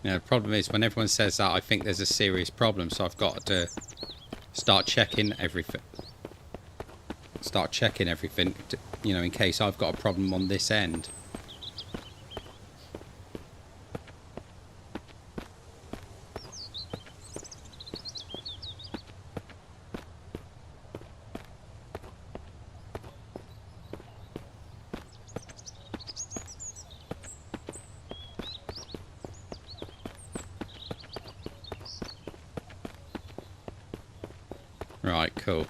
The problem is when everyone says that, I think there's a serious problem, so I've got to start checking everything. To, in case I've got a problem on this end. Right, cool.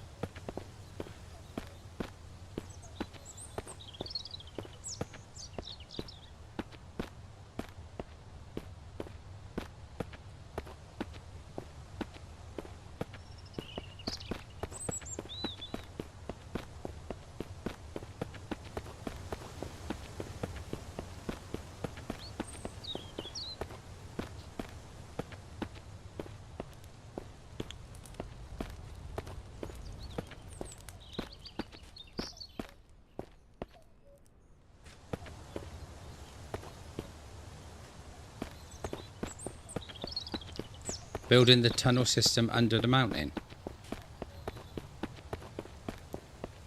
Building the tunnel system under the mountain.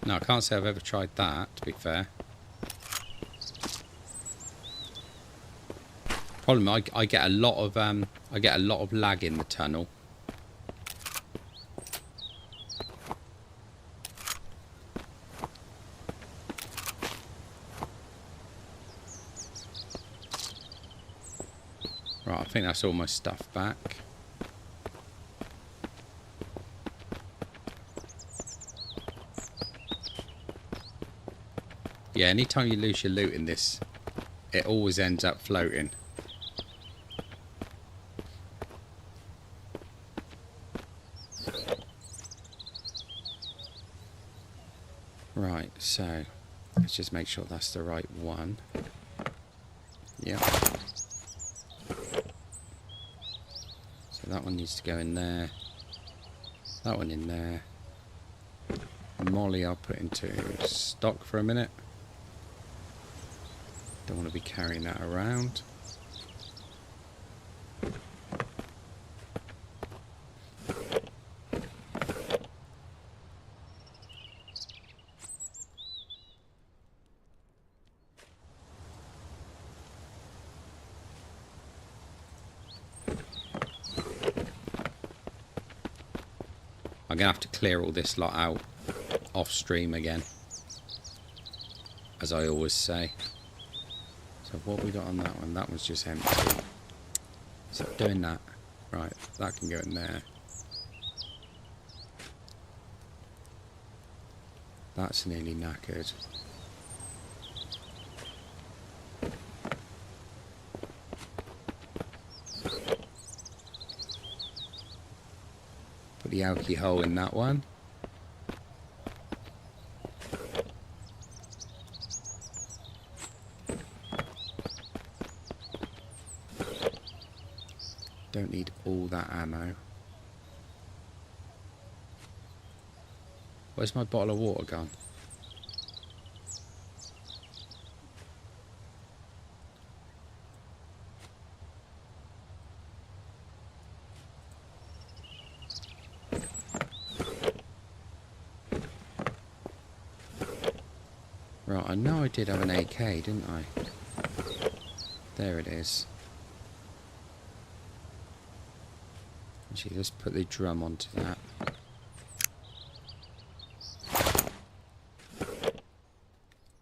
No, I can't say I've ever tried that, to be fair. Problem, I get a lot of lag in the tunnel. Right, I think that's all my stuff back. Yeah, anytime you lose your loot in this, it always ends up floating. Right, so let's just make sure that's the right one. Yep. So that one needs to go in there. That one in there. Molly I'll put into stock for a minute. Don't want to be carrying that around. I'm going to have to clear all this lot out off stream again, as I always say. So what we got on that one? That one's just empty. So doing that. Right, that can go in there. That's nearly knackered. Put the alcohol in that one. Don't need all that ammo. Where's my bottle of water gone? Right, I know I did have an AK, didn't I? There it is. Actually, let's put the drum onto that.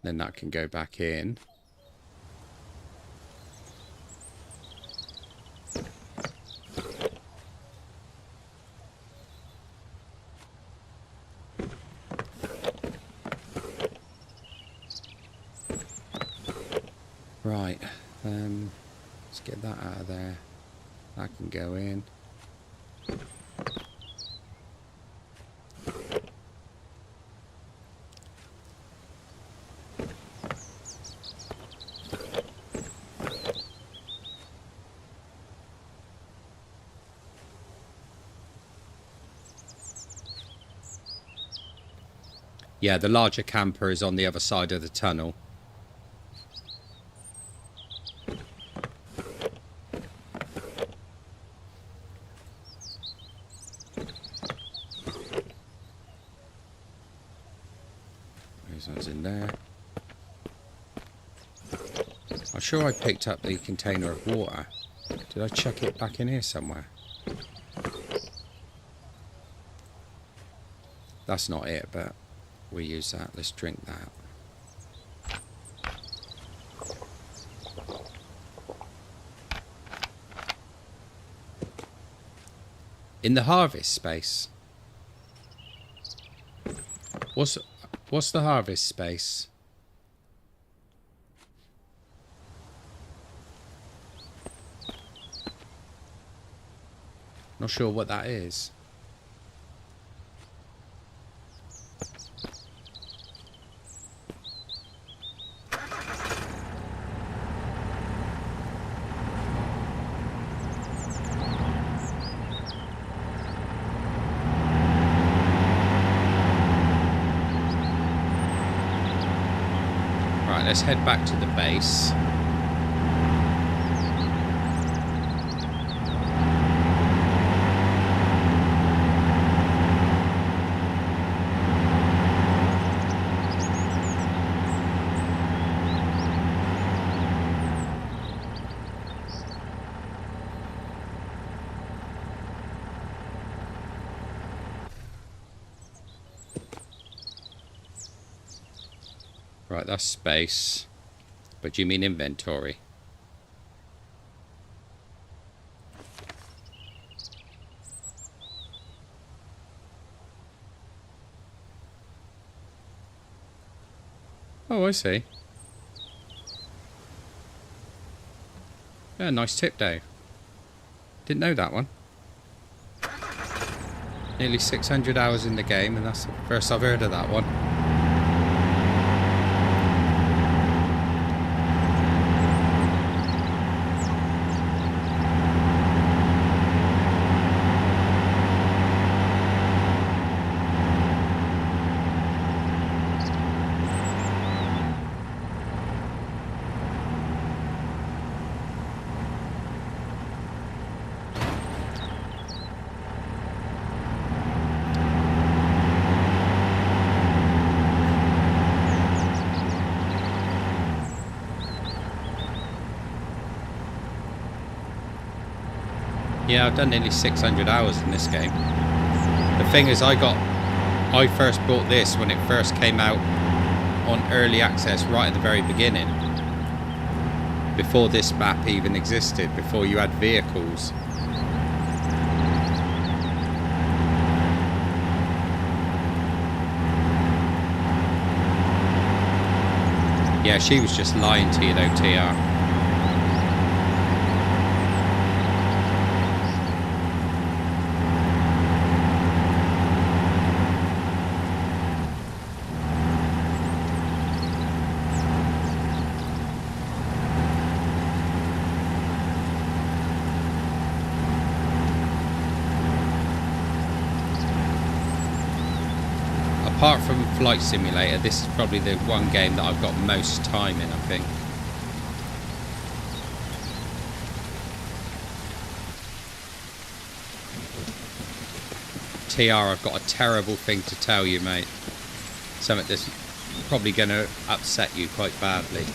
Then that can go back in. Right, let's get that out of there. That can go in. Yeah, the larger camper is on the other side of the tunnel. That's in there. I'm sure I picked up the container of water. Did I chuck it back in here somewhere? That's not it, but we use that. Let's drink that. In the harvest space. What's the harvest space? Not sure what that is. Right, let's head back to the base. Right, that's space. But do you mean inventory? Oh, I see. Yeah, nice tip, Dave. Didn't know that one. Nearly 600 hours in the game, and that's the first I've heard of that one. Yeah, I've done nearly 600 hours in this game. The thing is, I first bought this when it first came out on early access right at the very beginning. Before this map even existed, before you had vehicles. Yeah, she was just lying to you though, TR. Apart from Flight Simulator, this is probably the one game that I've got most time in, I think. TR, I've got a terrible thing to tell you, mate. Something that's probably going to upset you quite badly.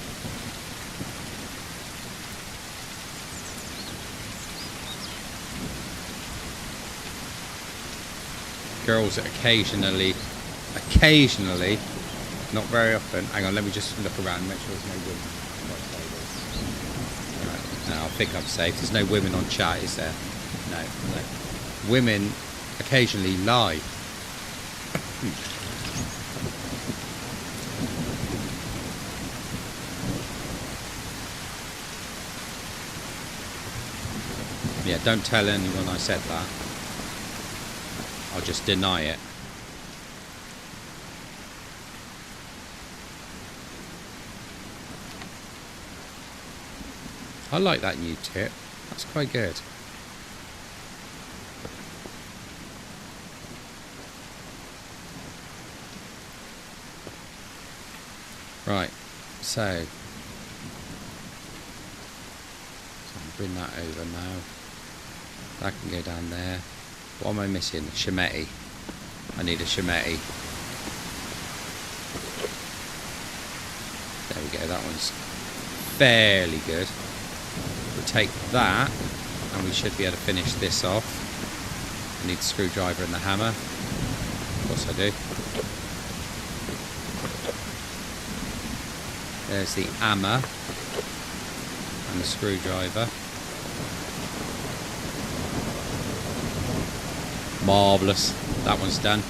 Girls occasionally, not very often. Hang on, let me just look around and make sure there's no women. Right, now I think I'm safe. There's no women on chat, is there? No. Women occasionally lie. Yeah, don't tell anyone I said that. I'll just deny it. I like that new tip. That's quite good. Right, so bring that over now. That can go down there. What am I missing? Shemeti. I need a Shemeti. There we go, that one's fairly good. We'll take that and we should be able to finish this off. I need the screwdriver and the hammer. Of course I do. There's the hammer and the screwdriver. Marvellous. That one's done.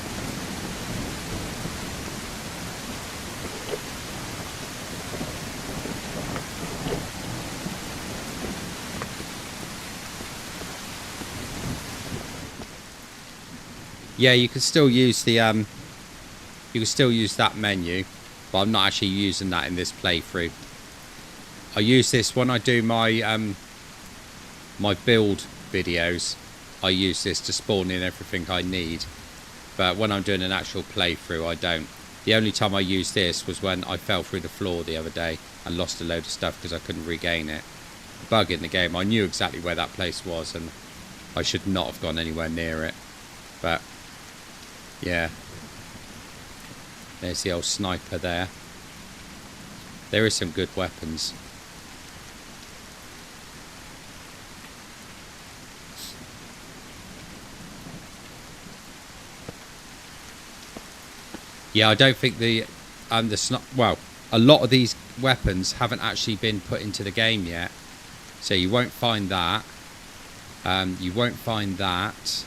Yeah, you can still use the you can still use that menu, but I'm not actually using that in this playthrough. I use this when I do my my build videos. I use this to spawn in everything I need, but when I'm doing an actual playthrough I don't. The only time I used this was when I fell through the floor the other day and lost a load of stuff because I couldn't regain it. Bug in the game. I knew exactly where that place was and I should not have gone anywhere near it, but yeah, there's the old sniper there. There is some good weapons. Yeah, I don't think the well, a lot of these weapons haven't actually been put into the game yet, so you won't find that. You won't find that.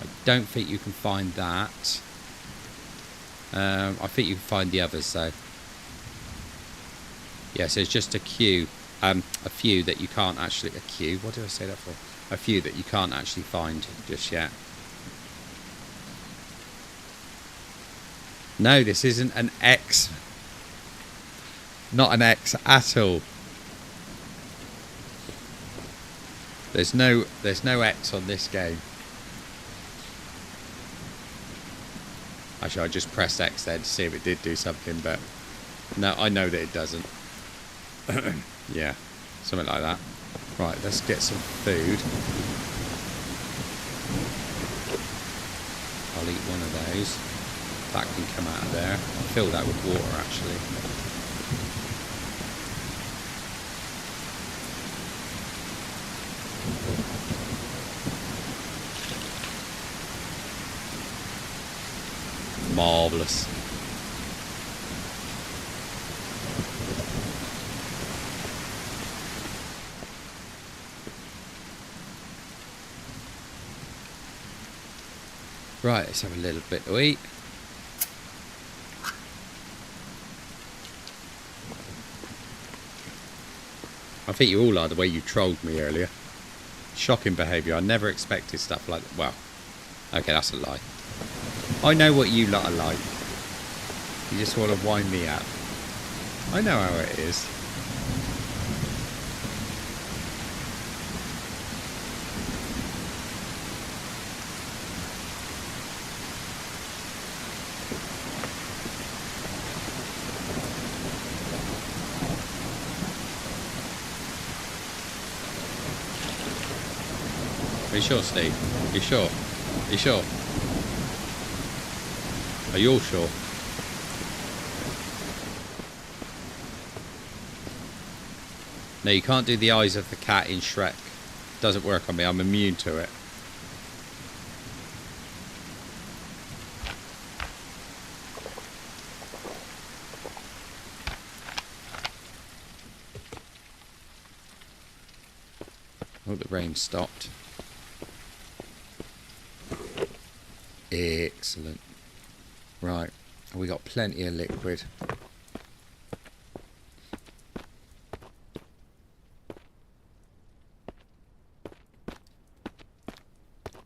I don't think you can find that. I think you can find the others though. Yeah, so it's just a few that you can't actually, a queue, what did I say that for? A few that you can't actually find just yet. No, this isn't an X. Not an X at all. There's no X on this game. Actually, I just pressed X then to see if it did do something, but no, I know that it doesn't. Yeah, something like that. Right, let's get some food. I'll eat one of those. That can come out of there. I'll fill that with water actually. Marvellous. Right, let's have a little bit to eat. I think you all are, the way you trolled me earlier. Shocking behaviour. I never expected stuff like that. Well, okay, that's a lie. I know what you lot are like. You just want to wind me up. I know how it is. Are you sure, Steve? Are you sure? Are you sure? Are you all sure? No, you can't do the eyes of the cat in Shrek. Doesn't work on me. I'm immune to it. Oh, the rain stopped. Excellent. Right, we got plenty of liquid.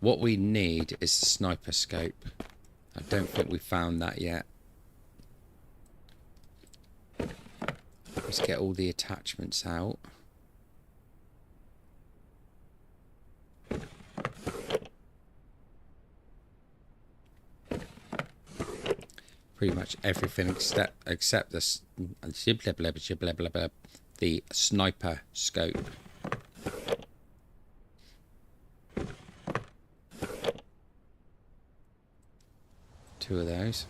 What we need is a sniper scope. I don't think we found that yet. Let's get all the attachments out. Pretty much everything except the sniper scope. Two of those.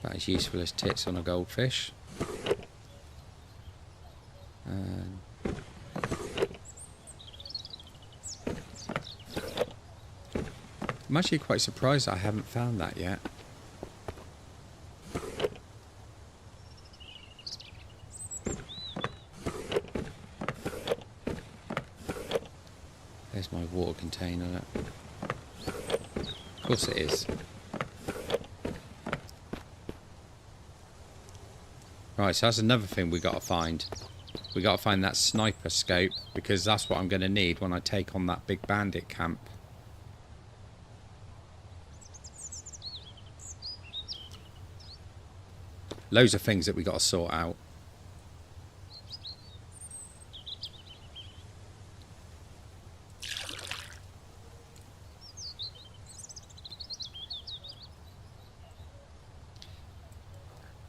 About as useful as tits on a goldfish. And I'm actually quite surprised I haven't found that yet. There's my water container. Of course it is. Right, so that's another thing we got to find. We got to find that sniper scope, because that's what I'm going to need when I take on that big bandit camp. Loads of things that we got to sort out.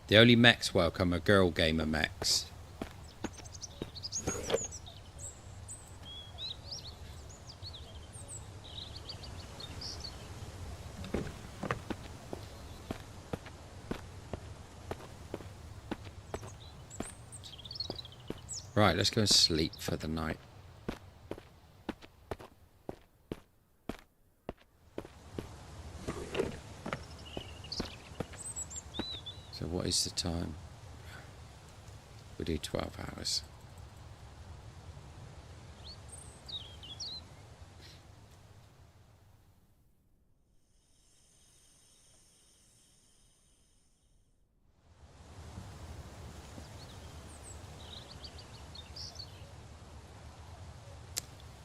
The only mechs welcome are girl gamer mechs. Right, let's go and sleep for the night. So what is the time? We do 12 hours.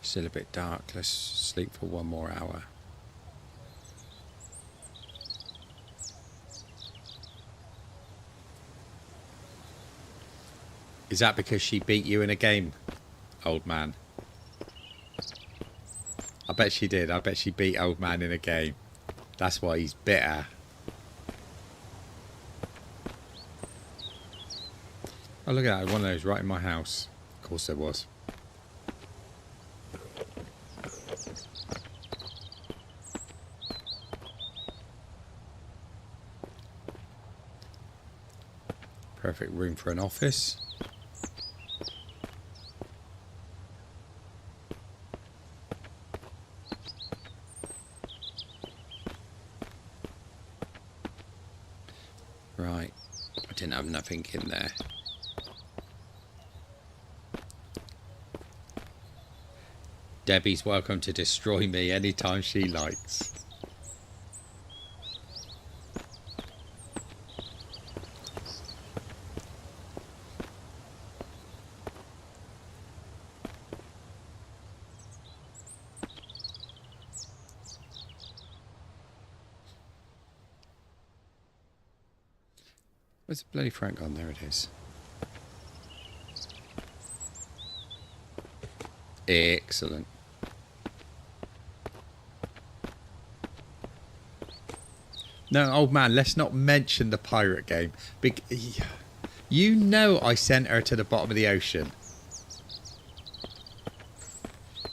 Still a bit dark. Let's sleep for one more hour. Is that because she beat you in a game, old man? I bet she did. I bet she beat old man in a game. That's why he's bitter. Oh, look at that. One of those right in my house. Of course there was. Perfect room for an office. Right, I didn't have nothing in there. Debbie's welcome to destroy me anytime she likes. Where's the bloody Frank gone? There it is. Excellent. No, old man, let's not mention the pirate game. You know I sent her to the bottom of the ocean.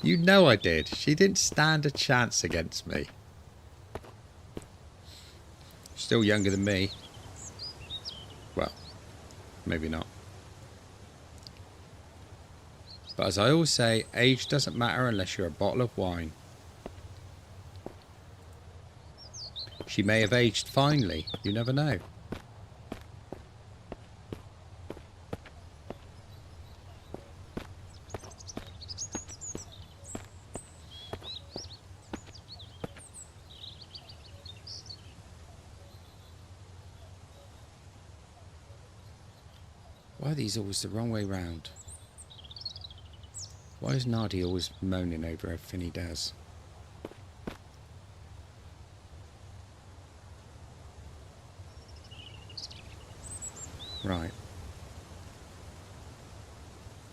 You know I did. She didn't stand a chance against me. Still younger than me. Well, maybe not. But as I always say, age doesn't matter unless you're a bottle of wine. She may have aged finely. You never know. Why are these always the wrong way round? Why is Nardi always moaning over everything he does? Right.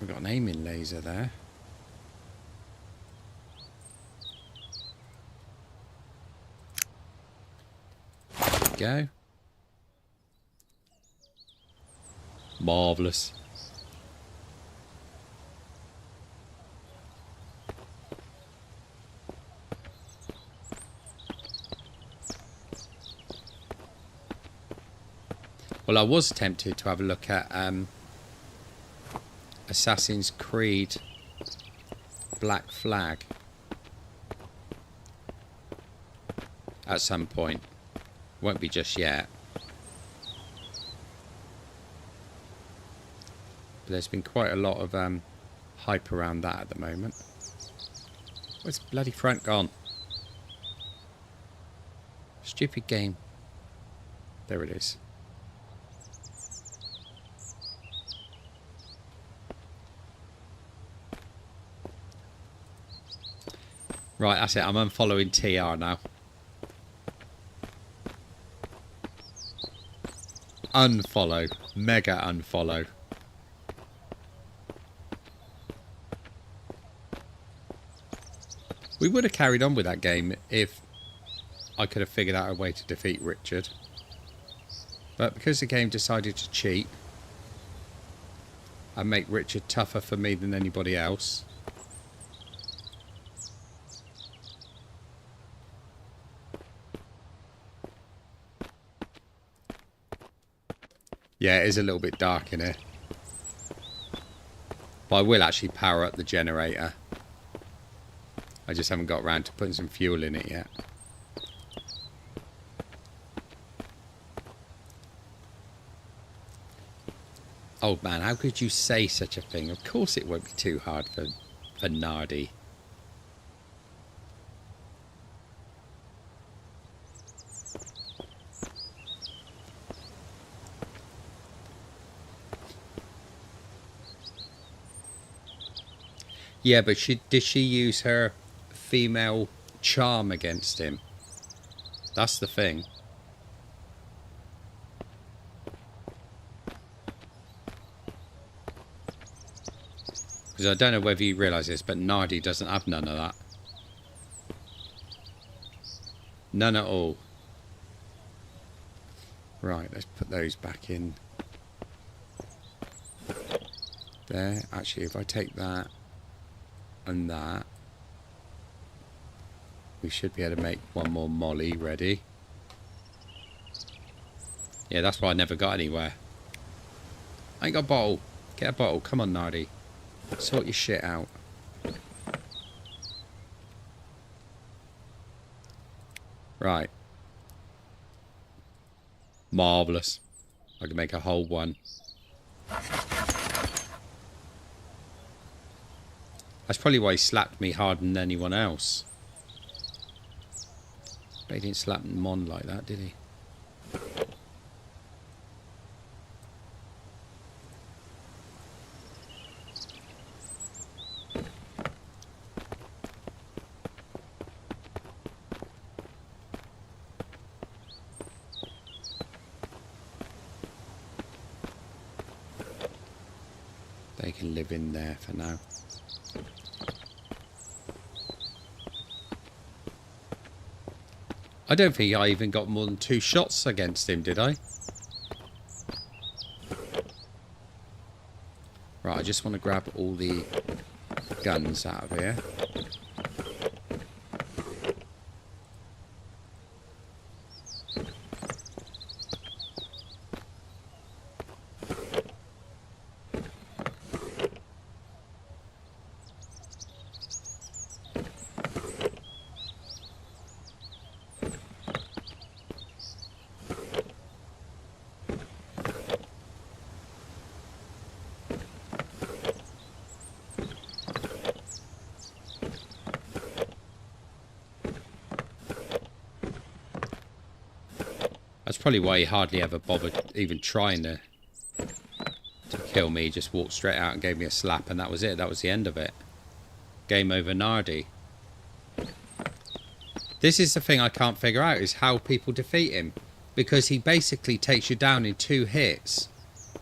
We've got an aiming laser there. There we go. Marvellous. Well, I was tempted to have a look at Assassin's Creed Black Flag at some point. Won't be just yet. But there's been quite a lot of hype around that at the moment. Where's the bloody front gone? Stupid game. There it is. Right, that's it. I'm unfollowing TR now. Unfollow. Mega unfollow. We would have carried on with that game if I could have figured out a way to defeat Richard. But because the game decided to cheat and make Richard tougher for me than anybody else, yeah, it is a little bit dark in here. But I will actually power up the generator. I just haven't got around to putting some fuel in it yet. Old man, how could you say such a thing? Of course it won't be too hard for Nardi. Yeah, but did she use her female charm against him? That's the thing. Because I don't know whether you realise this, but Nardi doesn't have none of that. None at all. Right, let's put those back in. There. Actually, if I take that and that, we should be able to make one more molly ready. Yeah, that's why I never got anywhere. I ain't got a bottle. Get a bottle. Come on, Nardi. Sort your shit out. Right. Marvellous. I can make a whole one. That's probably why he slapped me harder than anyone else. But he didn't slap him on like that, did he? They can live in there for now. I don't think I even got more than 2 shots against him, did I? Right, I just want to grab all the guns out of here. That's probably why he hardly ever bothered even trying to kill me. He just walked straight out and gave me a slap, and that was it. That was the end of it. Game over, Nardi. This is the thing I can't figure out, is how people defeat him. Because he basically takes you down in 2 hits.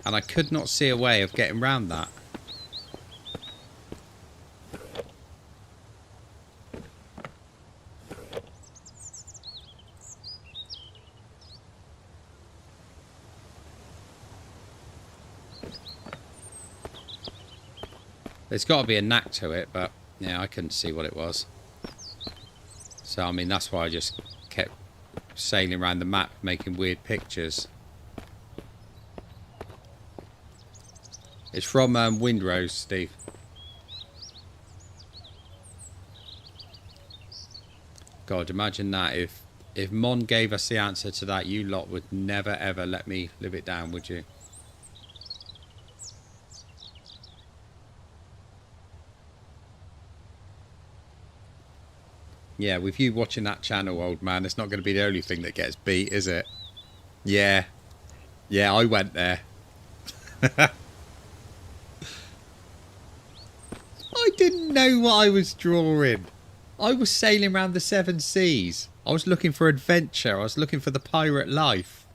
And I could not see a way of getting around that. There's got to be a knack to it, but yeah, I couldn't see what it was. So, I mean, that's why I just kept sailing around the map, making weird pictures. It's from Windrose, Steve. God, imagine that. If Mon gave us the answer to that, you lot would never ever let me live it down, would you? Yeah, with you watching that channel, old man, it's not going to be the only thing that gets beat, is it? Yeah. Yeah, I went there. I didn't know what I was drawing. I was sailing around the 7 seas. I was looking for adventure. I was looking for the pirate life.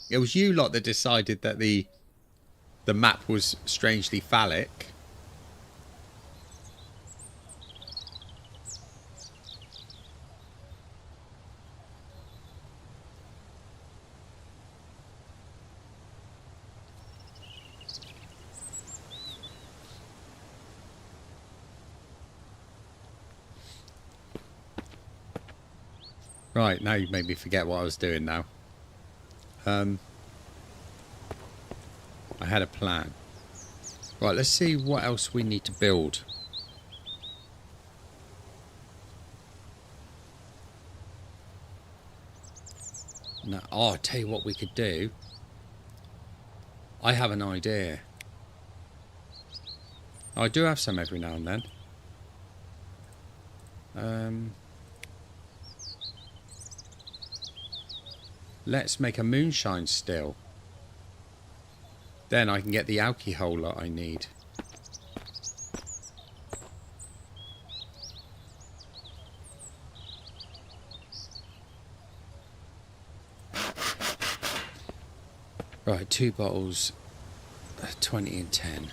It was you lot that decided that the map was strangely phallic. Right, now you've made me forget what I was doing now. I had a plan. Right, let's see what else we need to build. No, oh, I'll tell you what we could do. I have an idea. I do have some every now and then. Let's make a moonshine still. Then I can get the alcohol that I need. Right, 2 bottles, 20 and 10.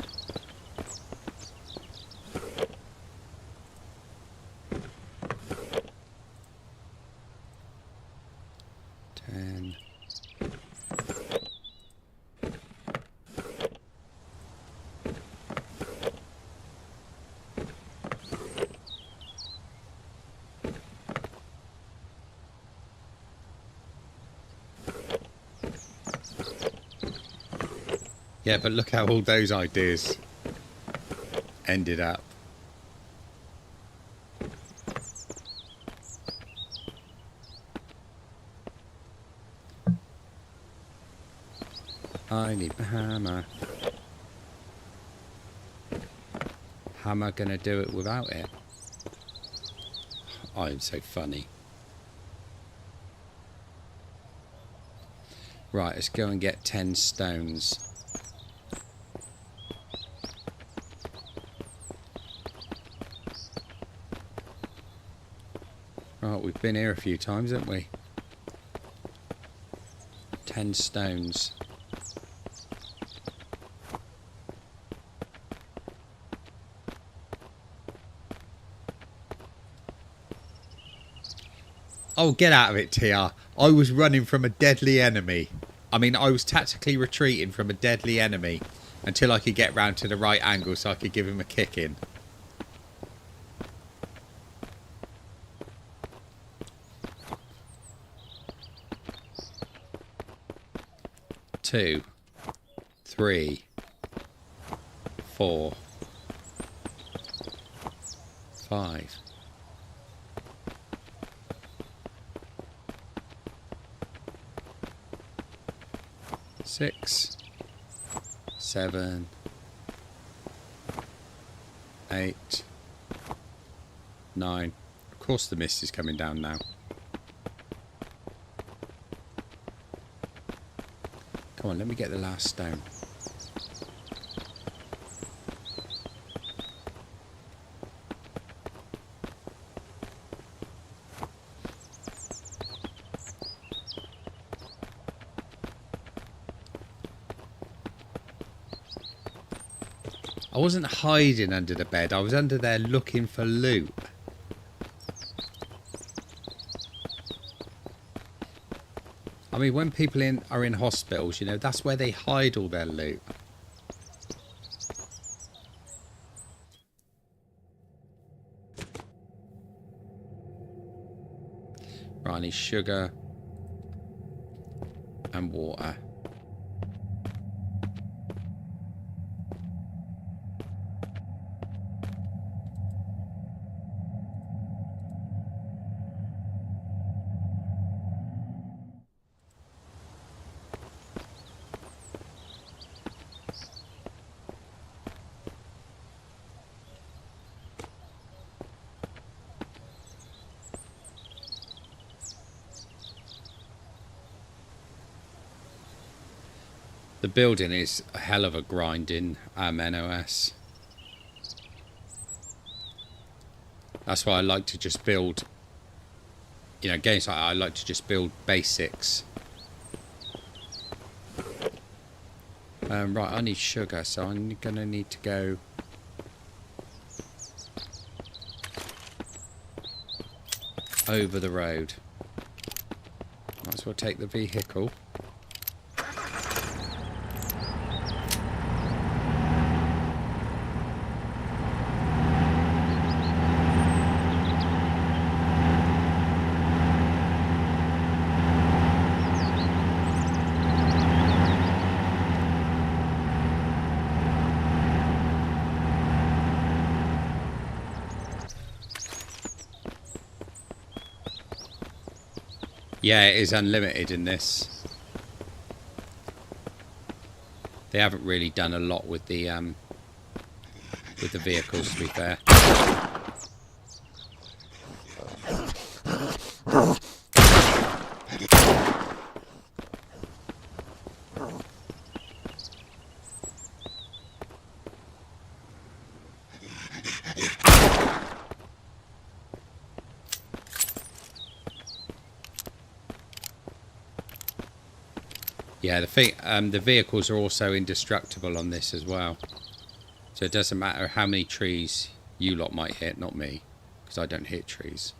Yeah, but look how all those ideas ended up. I need a hammer. Hammer gonna do it without it? I'm so funny. Right, let's go and get 10 stones. Right, we've been here a few times, haven't we? 10 stones. Oh, get out of it, TR. I was running from a deadly enemy. I mean, I was tactically retreating from a deadly enemy until I could get round to the right angle so I could give him a kick in. Two, 3, 4, 5. 6, 7, 8, 9. Of course the mist is coming down now. Come on, let me get the last stone. I wasn't hiding under the bed. I was under there looking for loot. I mean, when people are in hospitals, you know, that's where they hide all their loot. Right, I need sugar and water. The building is a hell of a grind in NOS. That's why I like to just build, you know, games like I like to just build basics. Right, I need sugar, so I'm going to need to go over the road. Might as well take the vehicle. Yeah, it is unlimited in this. They haven't really done a lot with the vehicles, to be fair. Yeah, the vehicles are also indestructible on this as well. So it doesn't matter how many trees you lot might hit, not me, because I don't hit trees.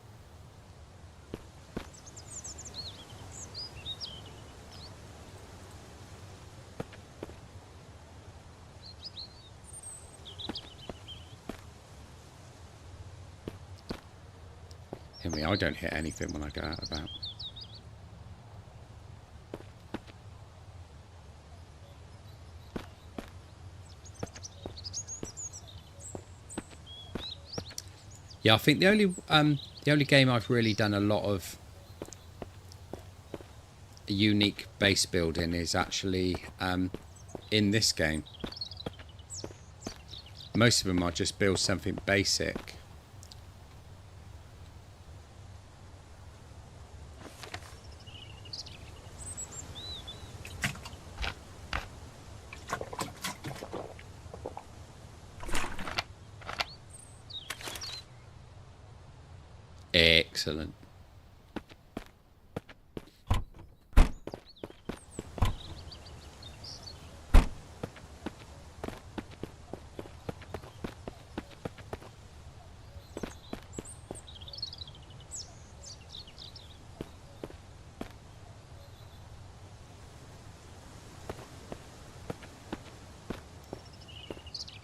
I mean, I don't hit anything when I go out about. Yeah, I think the only game I've really done a lot of unique base building is actually in this game. Most of them I just build something basic. Excellent.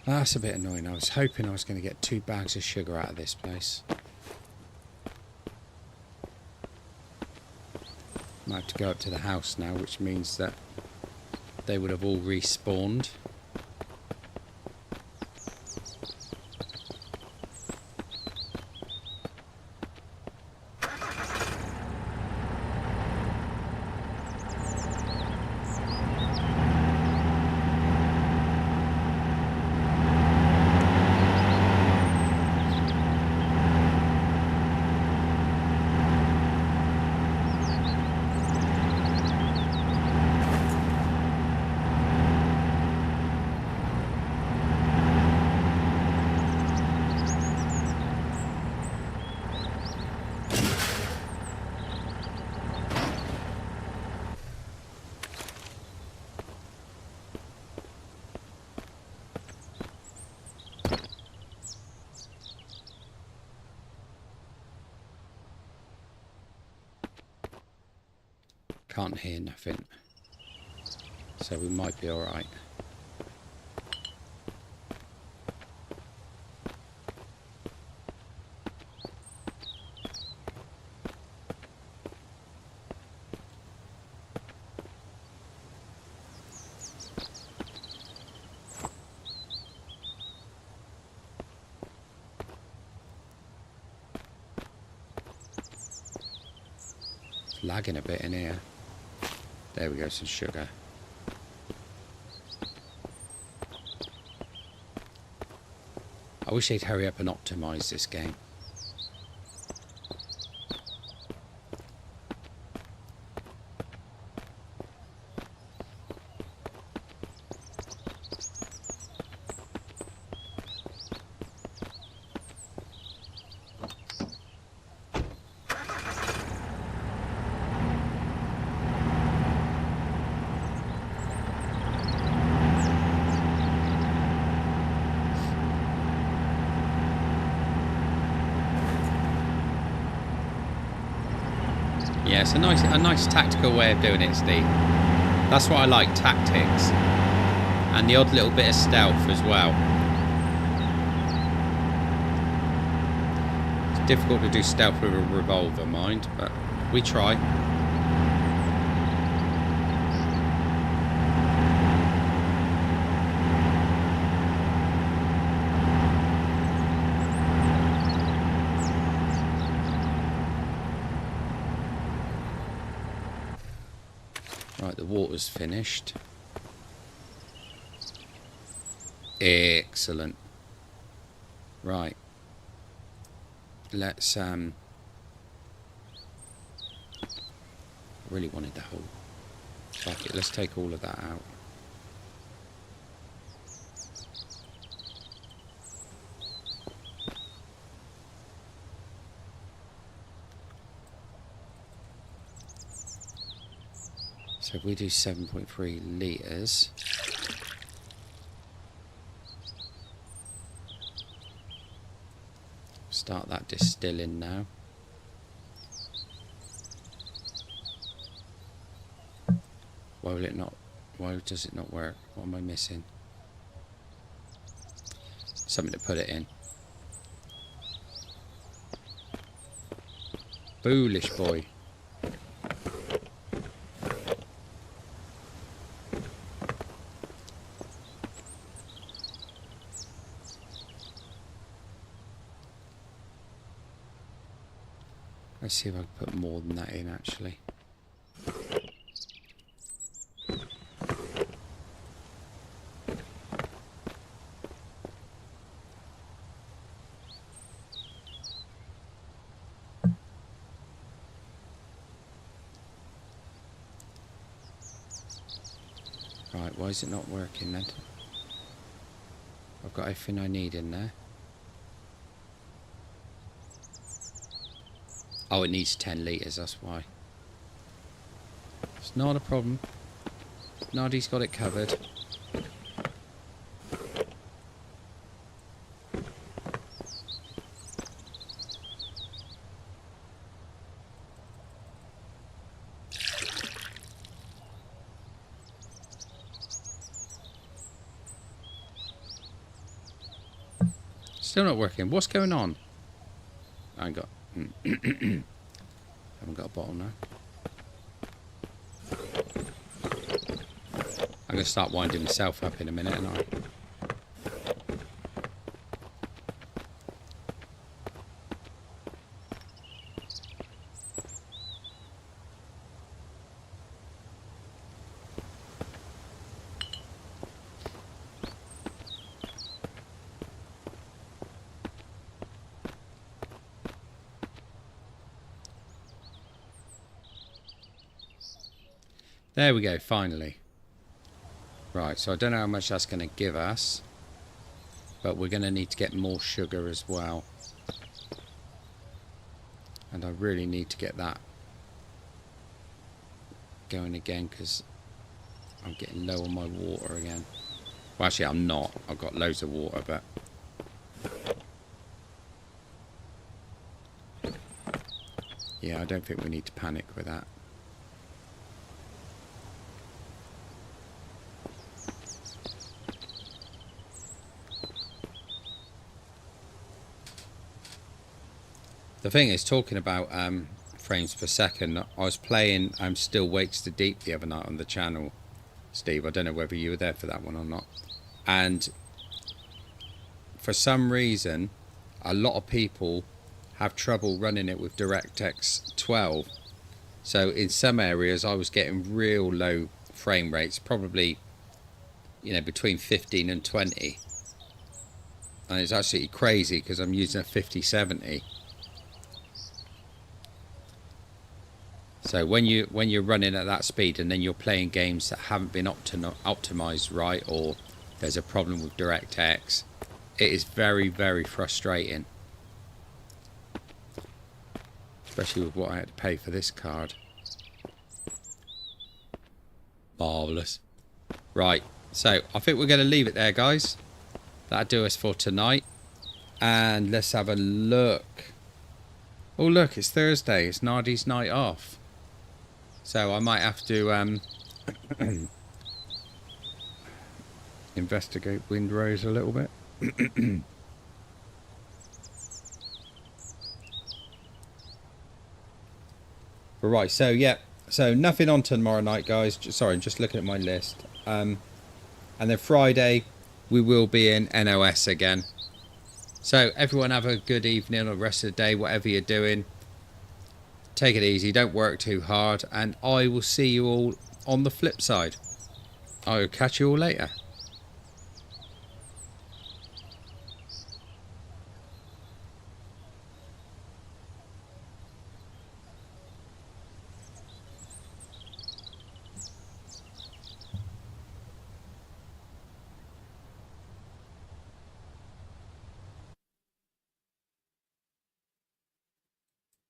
That's a bit annoying. I was hoping I was going to get 2 bags of sugar out of this place. I have to go up to the house now, which means that they would have all respawned. can't hear nothing. So we might be alright. Lagging a bit in here. There we go, some sugar. I wish they'd hurry up and optimise this game. Yeah, it's a nice tactical way of doing it, Steve. That's what I like, tactics. And the odd little bit of stealth as well. It's difficult to do stealth with a revolver, mind, but we try. Right, the water's finished. Excellent. Right. Let's I really wanted the whole. Fuck it, let's take all of that out. So if we do 7.3 litres, start that distilling now. Why will it not? Why does it not work? What am I missing? Something to put it in. Foolish boy. Let's see if I can put more than that in, actually. Right, why is it not working then? I've got everything I need in there. Oh, it needs 10 litres, that's why. It's not a problem. Nadi's got it covered. Still not working. What's going on? I got... haven't got a bottle now. I'm going to start winding myself up in a minute, and I. There we go, finally. Right, so I don't know how much that's going to give us, but we're going to need to get more sugar as well. And I really need to get that going again, because I'm getting low on my water again. Well, actually I'm not. I've got loads of water, but... yeah, I don't think we need to panic with that. The thing is, talking about frames per second, I was playing Still Wakes the Deep the other night on the channel, Steve. I don't know whether you were there for that one or not. And for some reason, a lot of people have trouble running it with DirectX 12. So in some areas I was getting real low frame rates, probably, you know, between 15 and 20. And it's absolutely crazy because I'm using a 5070. So when you're running at that speed and then you're playing games that haven't been optimized right, or there's a problem with DirectX, it is very, very frustrating. Especially with what I had to pay for this card. Marvellous. Right, so I think we're going to leave it there, guys. That'll do us for tonight. And let's have a look. Oh, look, it's Thursday. It's Nadi's night off. So I might have to investigate Windrose a little bit. Right, so yeah, so nothing on tomorrow night, guys. Sorry, I'm just looking at my list. And then Friday we will be in NOS again. So everyone have a good evening or rest of the day, whatever you're doing. Take it easy, don't work too hard, and I will see you all on the flip side. I will catch you all later.